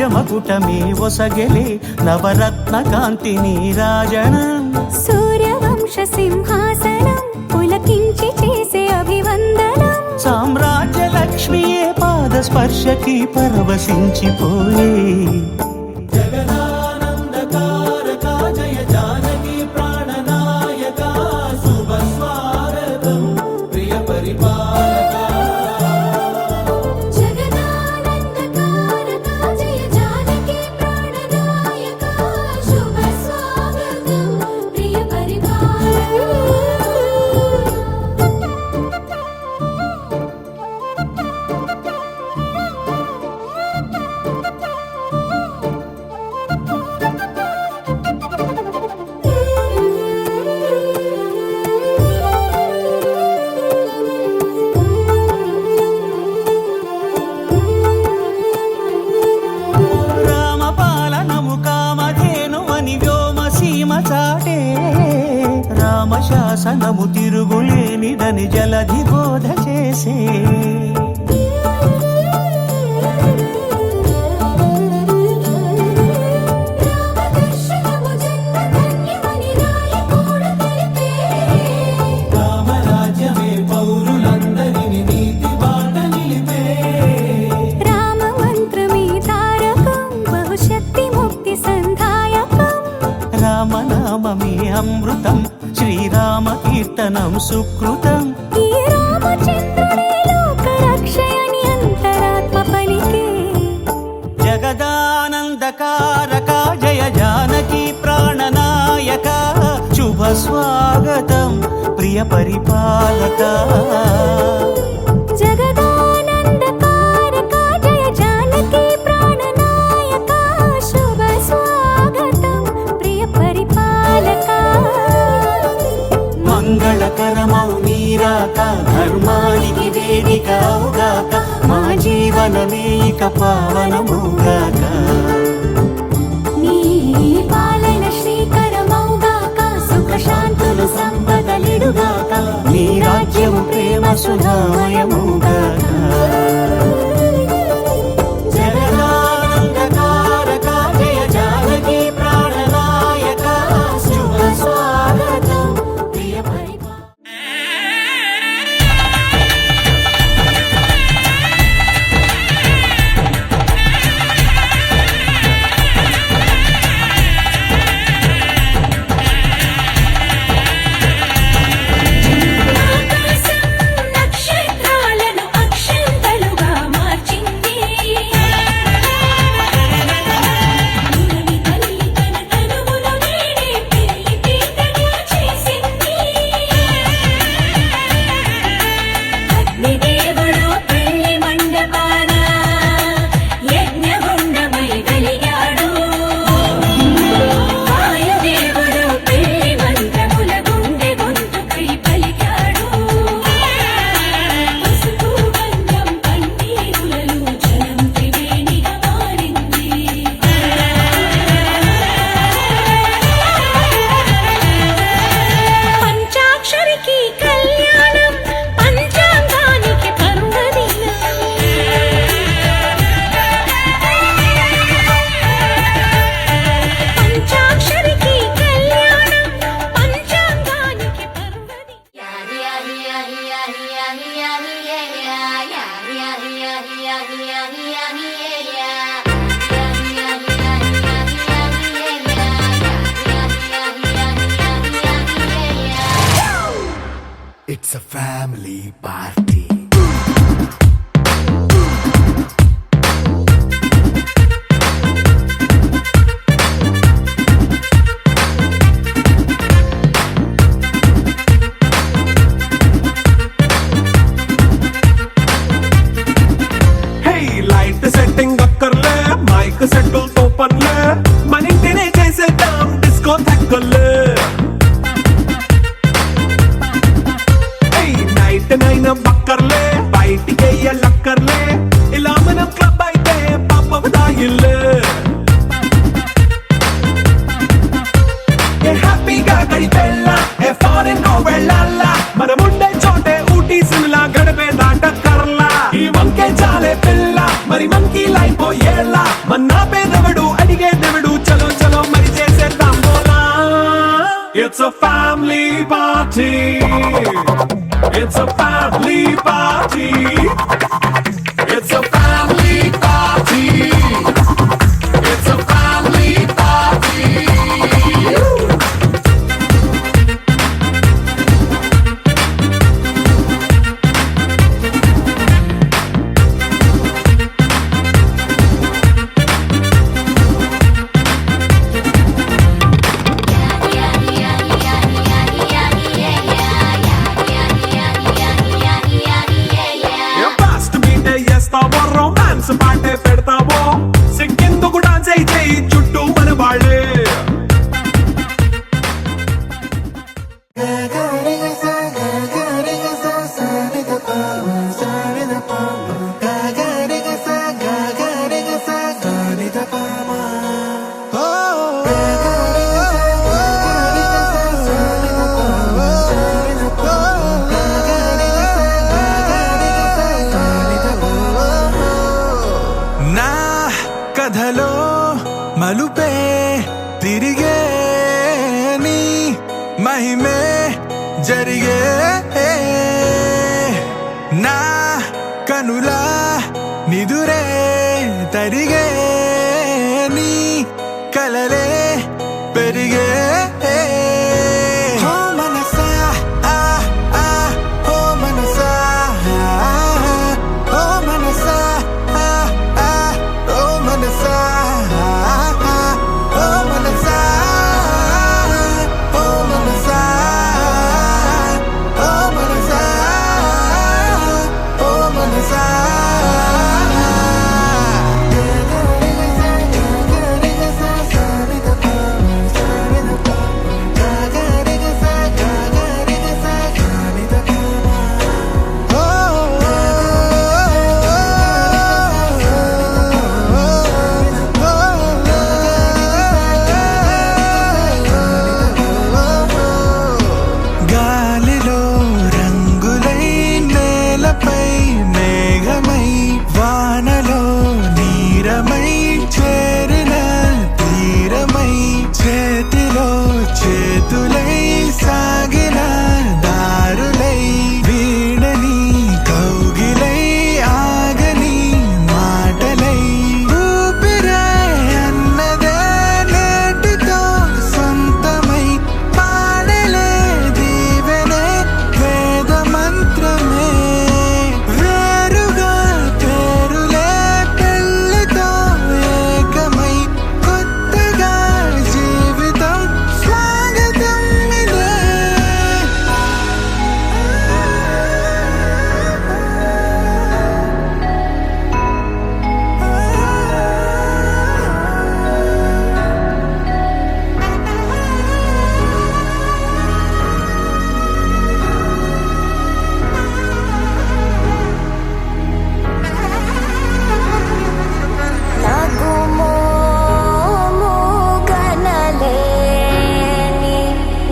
రాజమకుటమే ఒసగెలే నవరత్న కాంతి నీరాజనం సూర్యవంశ సింహాసనం పులకించి చేసే అభివందనం సామ్రాజ్య లక్ష్మియే పాద స్పర్శకి పరవశించిపోయే జగదానందకారక జయ జానకి ప్రాణనాయక శుభ స్వాగతం ప్రియ పరిపాలక జగదానందకారక జయ జానకి ప్రాణనాయక శుభ స్వాగతం ప్రియ రామపాలనము కామధేను అని వ్యోమసీమ చాటే రామశాసనము తిరుగులేనిదని జలధి బోధ చేసే రామదర్శనము జన్మధన్యమని రాయకూడ తెలిపే రామరాజ్యమే పౌరులందరిని నీతి బాట నిలిపే రామ మంత్రమే తారకం బహుశక్తి ముక్తి సంధాయకం రామనామమే అమృతం శ్రీరామ కీర్తనం సుకృతం ఈ రామచంద్రుడే లోక రక్షయని అంతరాత్మ పలికే జగదానందకారక జయ జానకి ప్రాణనాయక శుభ స్వాగతం ప్రియ పరిపాలక జగదానందకారక జయ జానకి ప్రాణనాయక శుభ స్వాగతం ప్రియ పరిపాలక మంగళకరమౌ నీరాక ధర్మానికి వేదిక అవుగాక మా జీవనమే ఇక పావనముగాక నీ పాలన శ్రీకరమౌగాక సుఖ శాంతులు సంపదలిడుగాక నీ రాజ్యము ప్రేమ సుధామయముగాక జగదానందకారక జయ జానకి ప్రాణనాయక శుభ స్వాగతం ప్రియ ఆకాశం నక్షత్రాలను అక్షంతలుగా మార్చింది మురళి తల్లి తన తనువును నేడే పెళ్లి పీటగా చేసింది అగ్నిదేవుడు పెళ్లి మండపాన యజ్ఞగుండమై వెలిగాడు వాయుదేవుడు పెళ్లి మంత్రముల గుండె గొంతుకై పలికాడు పసుపు గంధం పన్నీరులలో జలం త్రివేణిగా మారింది పంచాక్షరికి కళ్యాణం పంచాంగానికి పంచాక్షరికి కళ్యాణం పంచాంగానికి It's a family party. Hey, light setting అక్కర్లే మైక్ సెట్టుల్ తో పనులే మన ఇంటినే చేసేద్దాం డిస్కో థక్కర్లే నైట్ నైన్ బక్కర్లే బయటికి లక్కర్లే ఇలా మనం క్లబ్ అయితే పాప దాయిల్లే హ్యాపీగా గడిపెళ్ళ ఏ ఫారెన్ కో వెళ్ళాల మనముండే చోటే ఊటీ సిమ్లా గడిపే దాట కర్లా ఈ వంకే చాలే పిల్ల మరి మంకీ లైఫ్ ఏళ్ళ మన్నా It's a family party. It's a family party. It's a family party. It's a family party. Fast బీటే చేస్తావో రొమాన్స్ పాటే పెడతావో సిక్కిందుకు డాన్స్ అయి చేయి చుట్టూ మన వాళ్ళే నా కథలో మలుపే తిరిగే నీ మహిమే జరిగే నా కనులా నిదురే తరిగే నీ కలలే పెరిగే ఓ మనసా ఓ మనసా ఓ మనసా ఓ మనసా ఓ మనసా ఓ మనసా ఓ మనసా ఓ మనసా గాలిలో రంగులై నేలపై మేఘమై వానలో నీరమై చేరిన తీరమై చేతిలో చేతులై సాగిన దారులై వీడని కౌగిలై ఆగని మాటలై ఊపిరే అన్నదే నేటితో సొంతమై పాడలే దీవెనే వేద మంత్రమే వేరుగా పేరులే పెళ్ళితో ఏకమై కొత్తగా జీవితం స్వాగతం ఇదే నాకు మోము కనలేని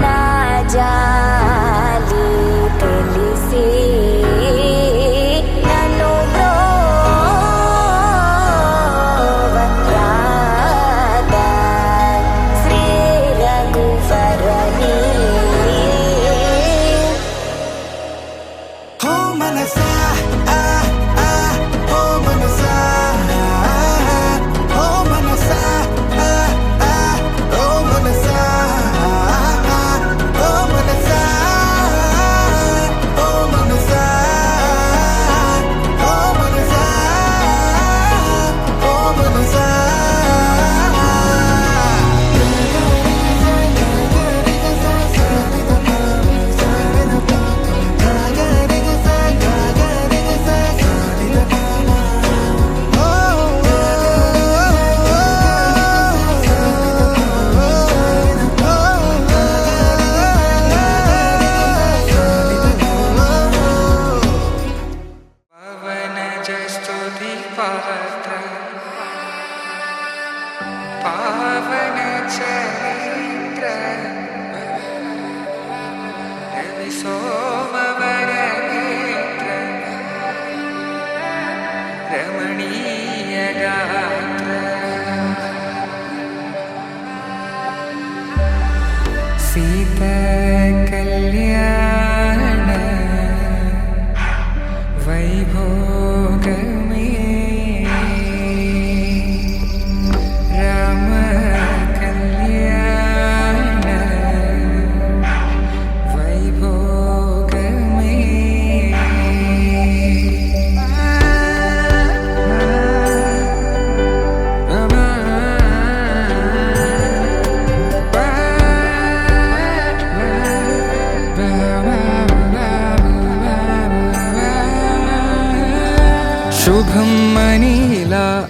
నా జాలి తెలిసి నన్ను బ్రోవరాదా శ్రీ రఘువరని ఓ మనసా ఓ మనసా ఓ మనసా ఓ మనసా ఓ మనసా ఓ మనసా ఓ మనసా ఓ మనసా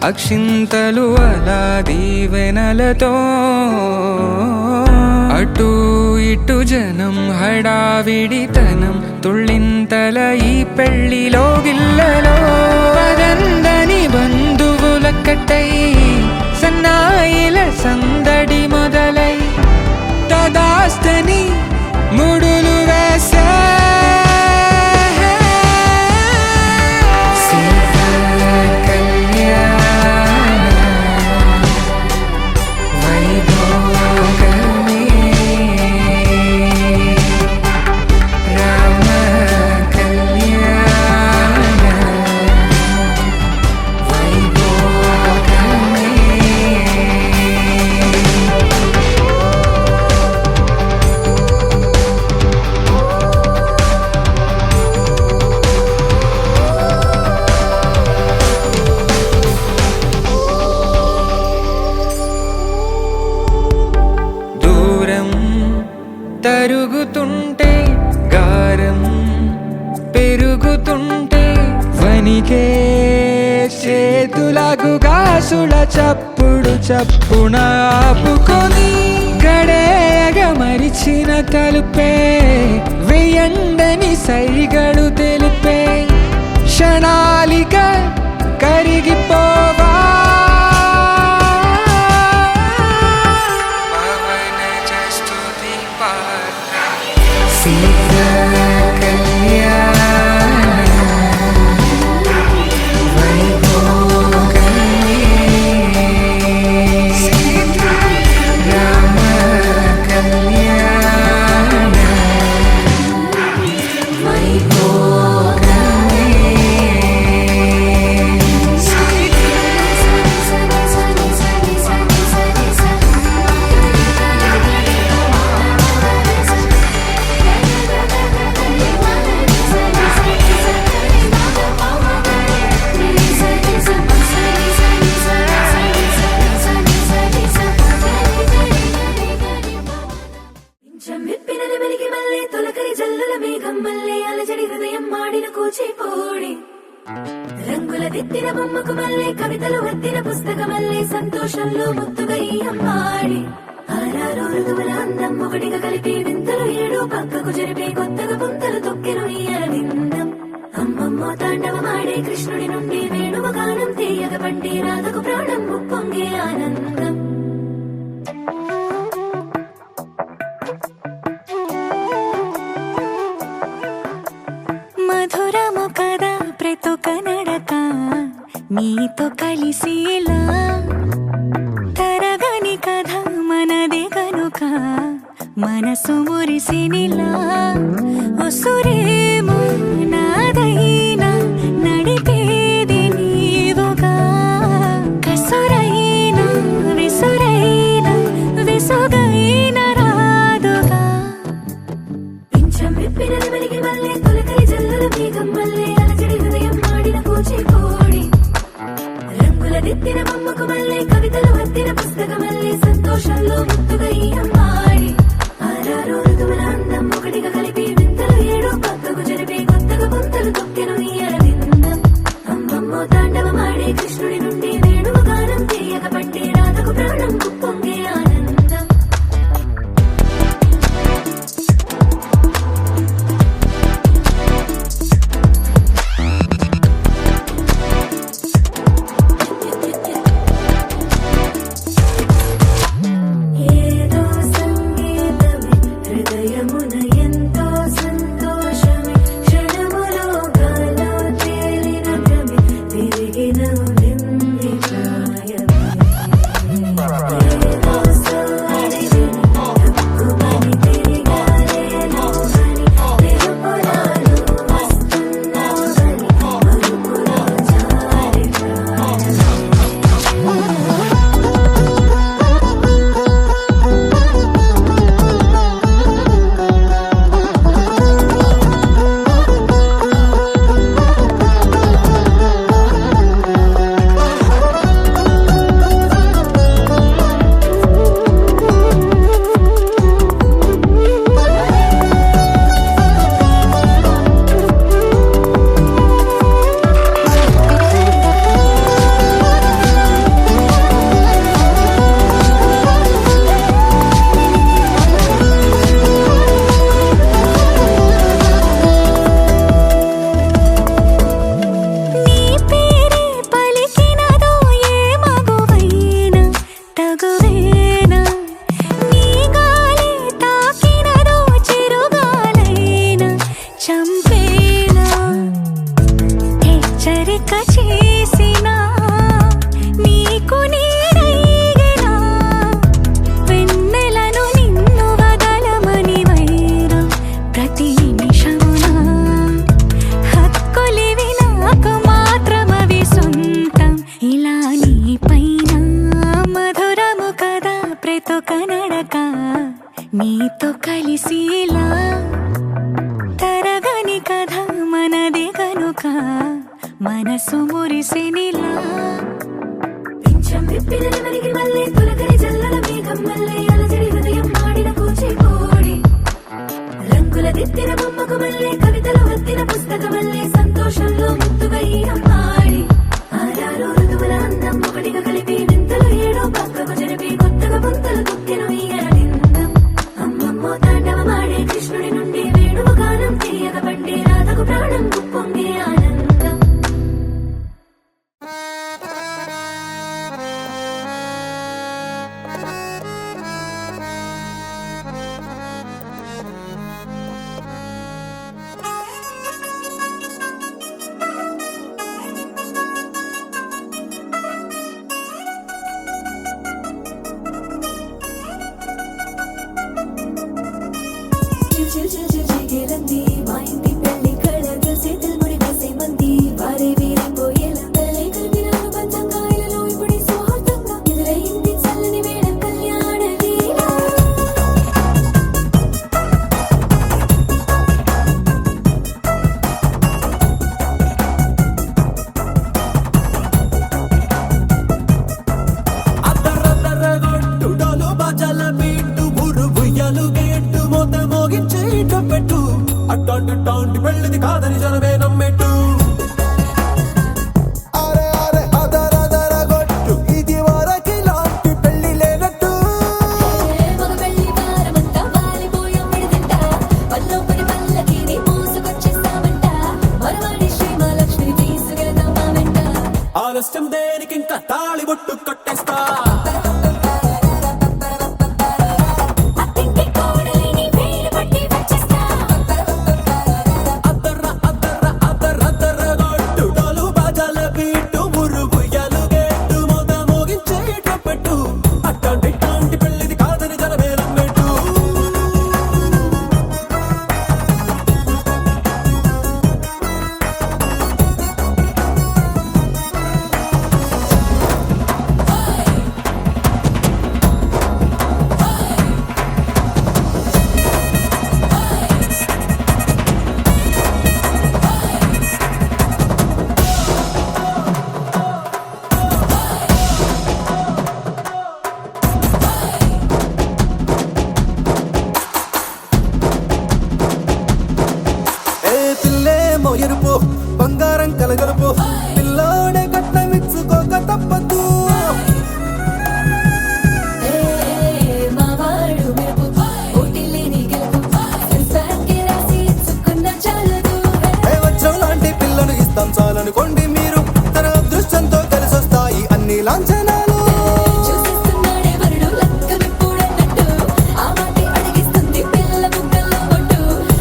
అక్షింతలు అలా దీవెనలతో అటు ఇటు జనం హడావిడితనం తుళ్ళింతల ఈ పెళ్లిలో గిల్లలో పదందని బంధువులక్కటై సన్నాయిల సందడి మొదలై తదాస్తని ముడులు వేసే తరుగుతుంటే గారం పెరుగుతుంటే వనికే చేతులకు గాసుల చప్పుడు చప్పున ఆపుకొని గడేయగ మరిచిన తలుపే వెయ్యండని సైగడు తెలిపే క్షణాలిక కరిగిపోవా రంగుల దిద్దిన బొమ్మకు మళ్ళీ కవితలు వద్దిన పుస్తకమల్లే సంతోషంలో ముద్దుగా ఈ అమ్మాడి ఆరారు ఋతువుల అందం ఒకటిగా కలిపి వింతలు ఏడు పక్కకు జరిపే కొత్తగా పుంతలు తొక్కెను ఈ అరవిందం అమ్మమ్మో తాండవమాడే కృష్ణుడి నుండి వేణువ గానం తీయగ పండి రాధకు ప్రాణం ఉప్పొంగే ఆనందం మధురము కదా ప్రతి నడక నీతో కలిసిలా తరగని కథ మనదే కనుక మనసు మురిసినిలా ఉసురేమో నాదైనా నడిపేది నీవుగా కసురైనా విసురైనా విసుగైన రాదుగా పింఛం విప్పిన వెలిగి మళ్ళీ తొలకరి జల్లుల మేఘం మళ్ళీ అలజడి హృదయం ఆడిన కూచిపూడి రంగుల దిద్దిన బొమ్మకు మళ్ళీ కవితలు వద్దిన పుస్తకమల్లే సంతోషంలో ముద్దుగా ఈ అమ్మాడి ఆరారు ఋతువుల అందం ఒకటిగా కలిపి వింతలు ఏడు పక్కకు హెచ్చరిక చేసినా నీకు నీడైగనా వెన్నెలను నిన్ను వదలమని వైరా ప్రతి నిమిషమునా హక్కులివి నాకు మాత్రమవి సొంతం ఇలా నీ పైన మధురము కదా ప్రతొక నడక నీతో కలిసిలా తరగని కథ మనది కనుక మనసు మురిసినిలా పింఛం విప్పిన నెమలికి మల్లె తొలకరి జల్లల మేఘం మల్లె అలజడి హృదయం మాడిన కూచిపూడి రంగుల దిద్దిన బొమ్మకు మల్లె కవితలు వత్తిన పుస్తకం మల్లె సంతోషంలో ముద్దుగా ఈ అమ్మాడి ఆరారు ఋతువుల అందం ఒకటిగా కలిపి వింతలు ఏడో పక్కకు జరిపి కొత్తగా పుంతలు తొక్కెను ఈ ఆనందం అమ్మమ్మో తాండవమాడే కృష్ణుడి నుండి వేణువు గానం తీయగ పండే రాధకు ప్రాణం పొంగే ఆనందం. చిల్చిల్చిల్చిల్చిగేలంది మా ఇంటి పెళ్లి కళగా చేతులు ముడి వేసే మంది వారే వీరిపోయేలా తల్లి కలిపిన పంచంగాయలలో ఇప్పుడు సౌహార్దంగా ఎదురైంది చల్లని వేళ కళ్యాణ లీలా అద్దరద్దరగొట్టు డోలు బాజాల బీటు బురు బుయ్యలు గేట్టు మోత మోగించే పెట్టు అట్టాంటి టాంటి పెళ్ళిది కాదని జనమే నమ్మెట్టు అరే అరే అదరదరగొట్టు ఇది వరకి లాంటి పెళ్లి లేనట్టు మగ పెళ్లి వారమంతా వాలిపోయాం విడిదింట పల్లో పడి పల్లకిని మోసుకొచ్చేస్తామంట మరవాడి శ్రీమహాలక్ష్మిని తీసుకెళ్తాం మా వెంట ఆలస్యం దేనికి ఇంకా తాళి బొట్టు కట్టేస్తా అత్తింటి కోడలిని వేలు పట్టి వచ్చేస్తా అద్దరద్దరగొట్టు డోలు బాజాల బీటు బురు బుయ్యలు గేట్టు మోత మోగించే పెట్టు అట్టాంటి టాంటి పెళ్ళిది కాదని జనమే నమ్మెట్టు ఏ పిల్లేమో ఎరుపు బంగారం కలగలుపు పిల్లోడే కట్టమిచ్చుకోక తప్పదు మా వాడు మెరుపు పోటీలేని గెలుపు సంసారానికి రాసి ఇచ్చుకున్న చాలదు ఏ వజ్రం లాంటి పిల్లను ఇస్తాం చాలనుకోండి మీరు తన అదృష్టంతో కలిసొస్తాయి అన్ని లాంఛనాలు చూసేస్తున్నాడే వరుడు లక్కమిప్పుడన్నట్టు ఆ మాటే అడిగిస్తుంది పిల్ల బుగ్గల్లో బొట్టు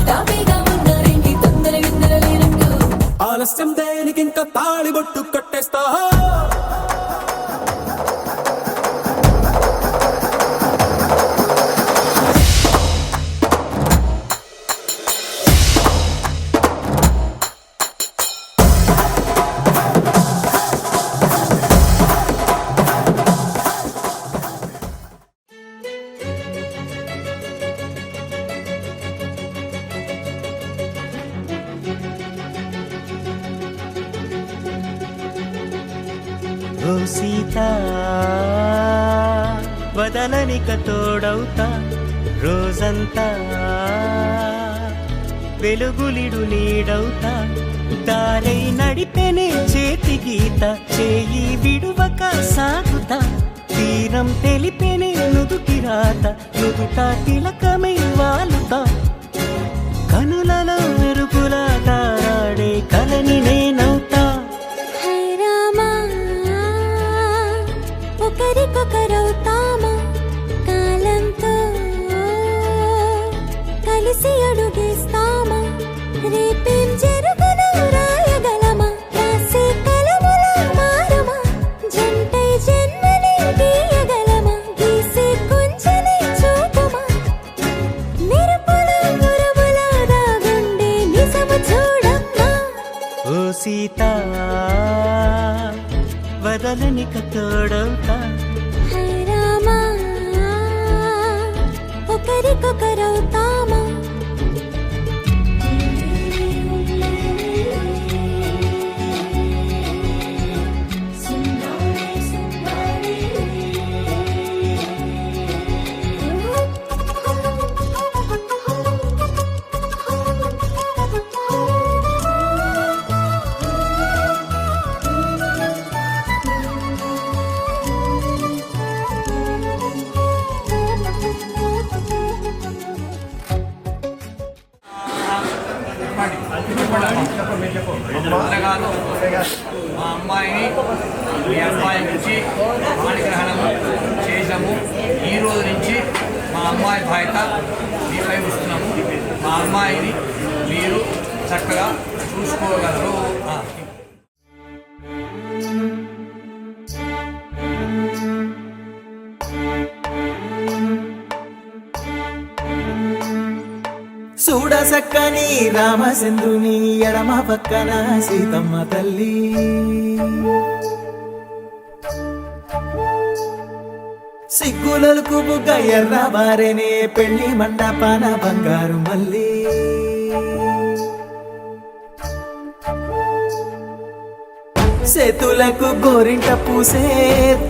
తాపీగా ఉన్నారేంటి తొందర విందర లేనట్టు ఆలస్యం దేనికి ఇంకా తాళి బొట్టు కట్టేస్తా ఓ సీత వదలనిక తోడవుతా రోజంతా వెలుగులిడు నీడవుతా దారై నడిపెనే చేతి గీత చేయి విడువక సాగుతా తీరం తెలిపెనే నుదుటి రాత నుదుట తిలకమై వాలుతా కనులలో మెరుపులా తారాడే కలని నేనవుతా ఒకరికొకరవుతామా కాలంతో కలిసి అడుగేస్తామా రేపేం జరుగునా సరసము చూడమ్మా ఓ సీత వదలనిక తోడవుతా హై రామా ఒకరికొకరవుతామా అనగాను మా అమ్మాయిని మీ అమ్మాయి నుంచి పాణిగ్రహణం చేసాము. ఈ రోజు నుంచి మా అమ్మాయి బాధ్యత మీపై ఉంచుతున్నాము. మా అమ్మాయిని మీరు చక్కగా చూసుకోగలరు. చూడసక్కని రామచంద్రుని ఎడమ పక్కన సీతమ్మ తల్లి సిగ్గులకు బుగ్గ ఎర్ర బారెనే పెళ్లి మండపాన బంగారు మల్లి చేతులకు గోరింట పూసే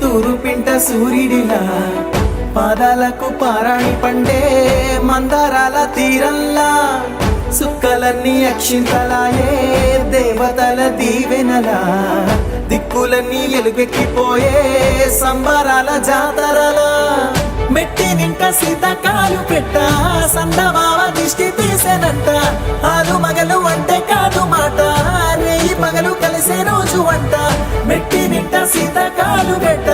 తూరుపింట సూర్యుడిలా పాదాలకు పారాణి పండే మందారాల తీరల్లా సుక్కలన్నీ అక్షింతలాయే దేవతల దీవెనలా దిక్కులన్నీ ఎలుగెక్కిపోయే సంబరాల జాతరలా మెట్టి నింట సీతకాలు పెట్ట సందమావ దిష్టి తీసేనంట ఆలు మగలు అంటే కాదు మాట రేయి పగలు కలిసే రోజు అంట మెట్టి నింట సీతకాలు పెట్ట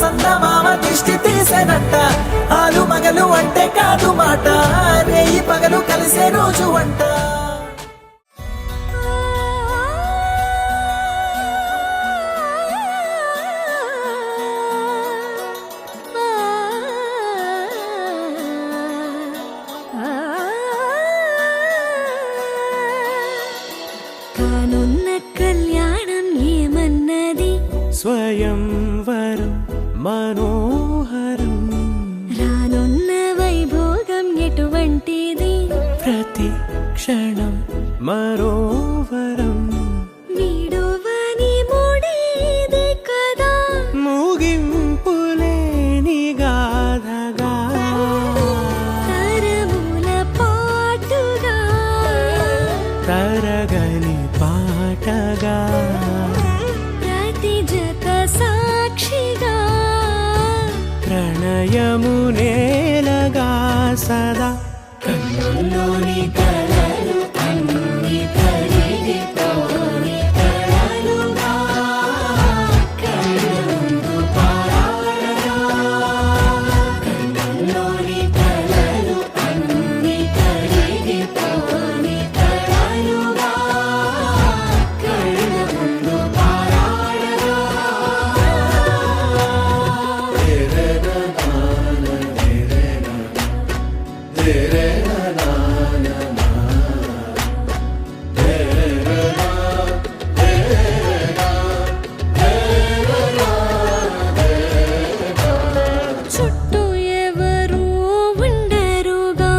సందమావ దిష్టి తీసేనంట ఆలు మగలు అంటే కాదు మాట రేయి పగలు కలిసే రోజు అంట కానున్న కళ్యాణం ఏమన్నది స్వయంవరం మనోహరం రానున్న వైభోగం ఎటువంటిది ప్రతి క్షణం మరోవరం వీడువని మూడేది కదా ముగింపులేని గాథగా తరముల పాటుగా తరగని పాటగా ప్రతి జత సాక్షిగా ప్రణయము నేలగా సదా కన్నుల్లోని కలలు అన్ని కరిగిపోని కలలుగా కళ్ళముందు పారాడగా కన్నుల్లోని కలలు అన్ని కరిగిపోని కలలుగా కళ్ళముందు పారాడగా చుట్టూ ఎవరు ఉండరుగా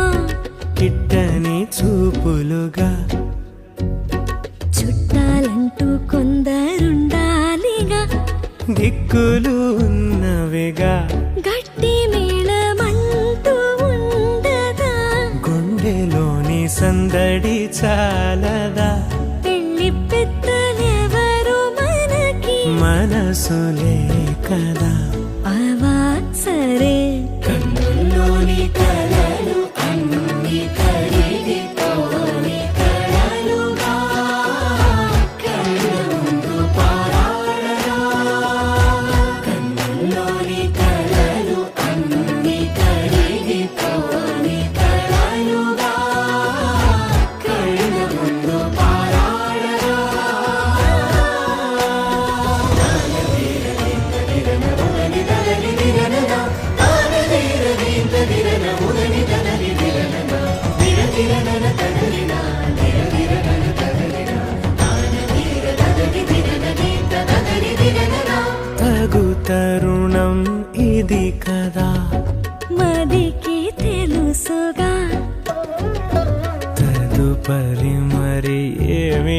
కిట్టని చూపులుగా చుట్టాలంటూ కొందరుండాలిగా దిక్కులు ఉన్నవిగా గట్టి మేళమంటూ ఉండగా గుండెలోని సందడి చాలదా పెళ్లి పెద్దలెవరు మనకి మనసులే కదా అవా సరే కన్నుల్లోని కలలు అన్ని కరిగిపోని కలలుగా కళ్ళముందు పారాడగా కన్నుల్లోని కలలు అన్ని కరిగిపోని కలలుగా కళ్ళముందు పారాడగా ఆ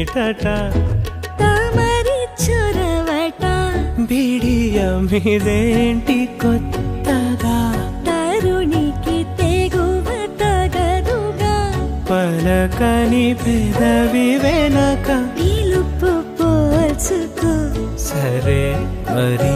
ఏమిటట తామరి చొరవట బిడియమిదేంటి కొత్తగా తరుణికి తెగువ తగదుగా పలకని పెదవి వెనక పిలుపు పోల్చుకో సరే మరి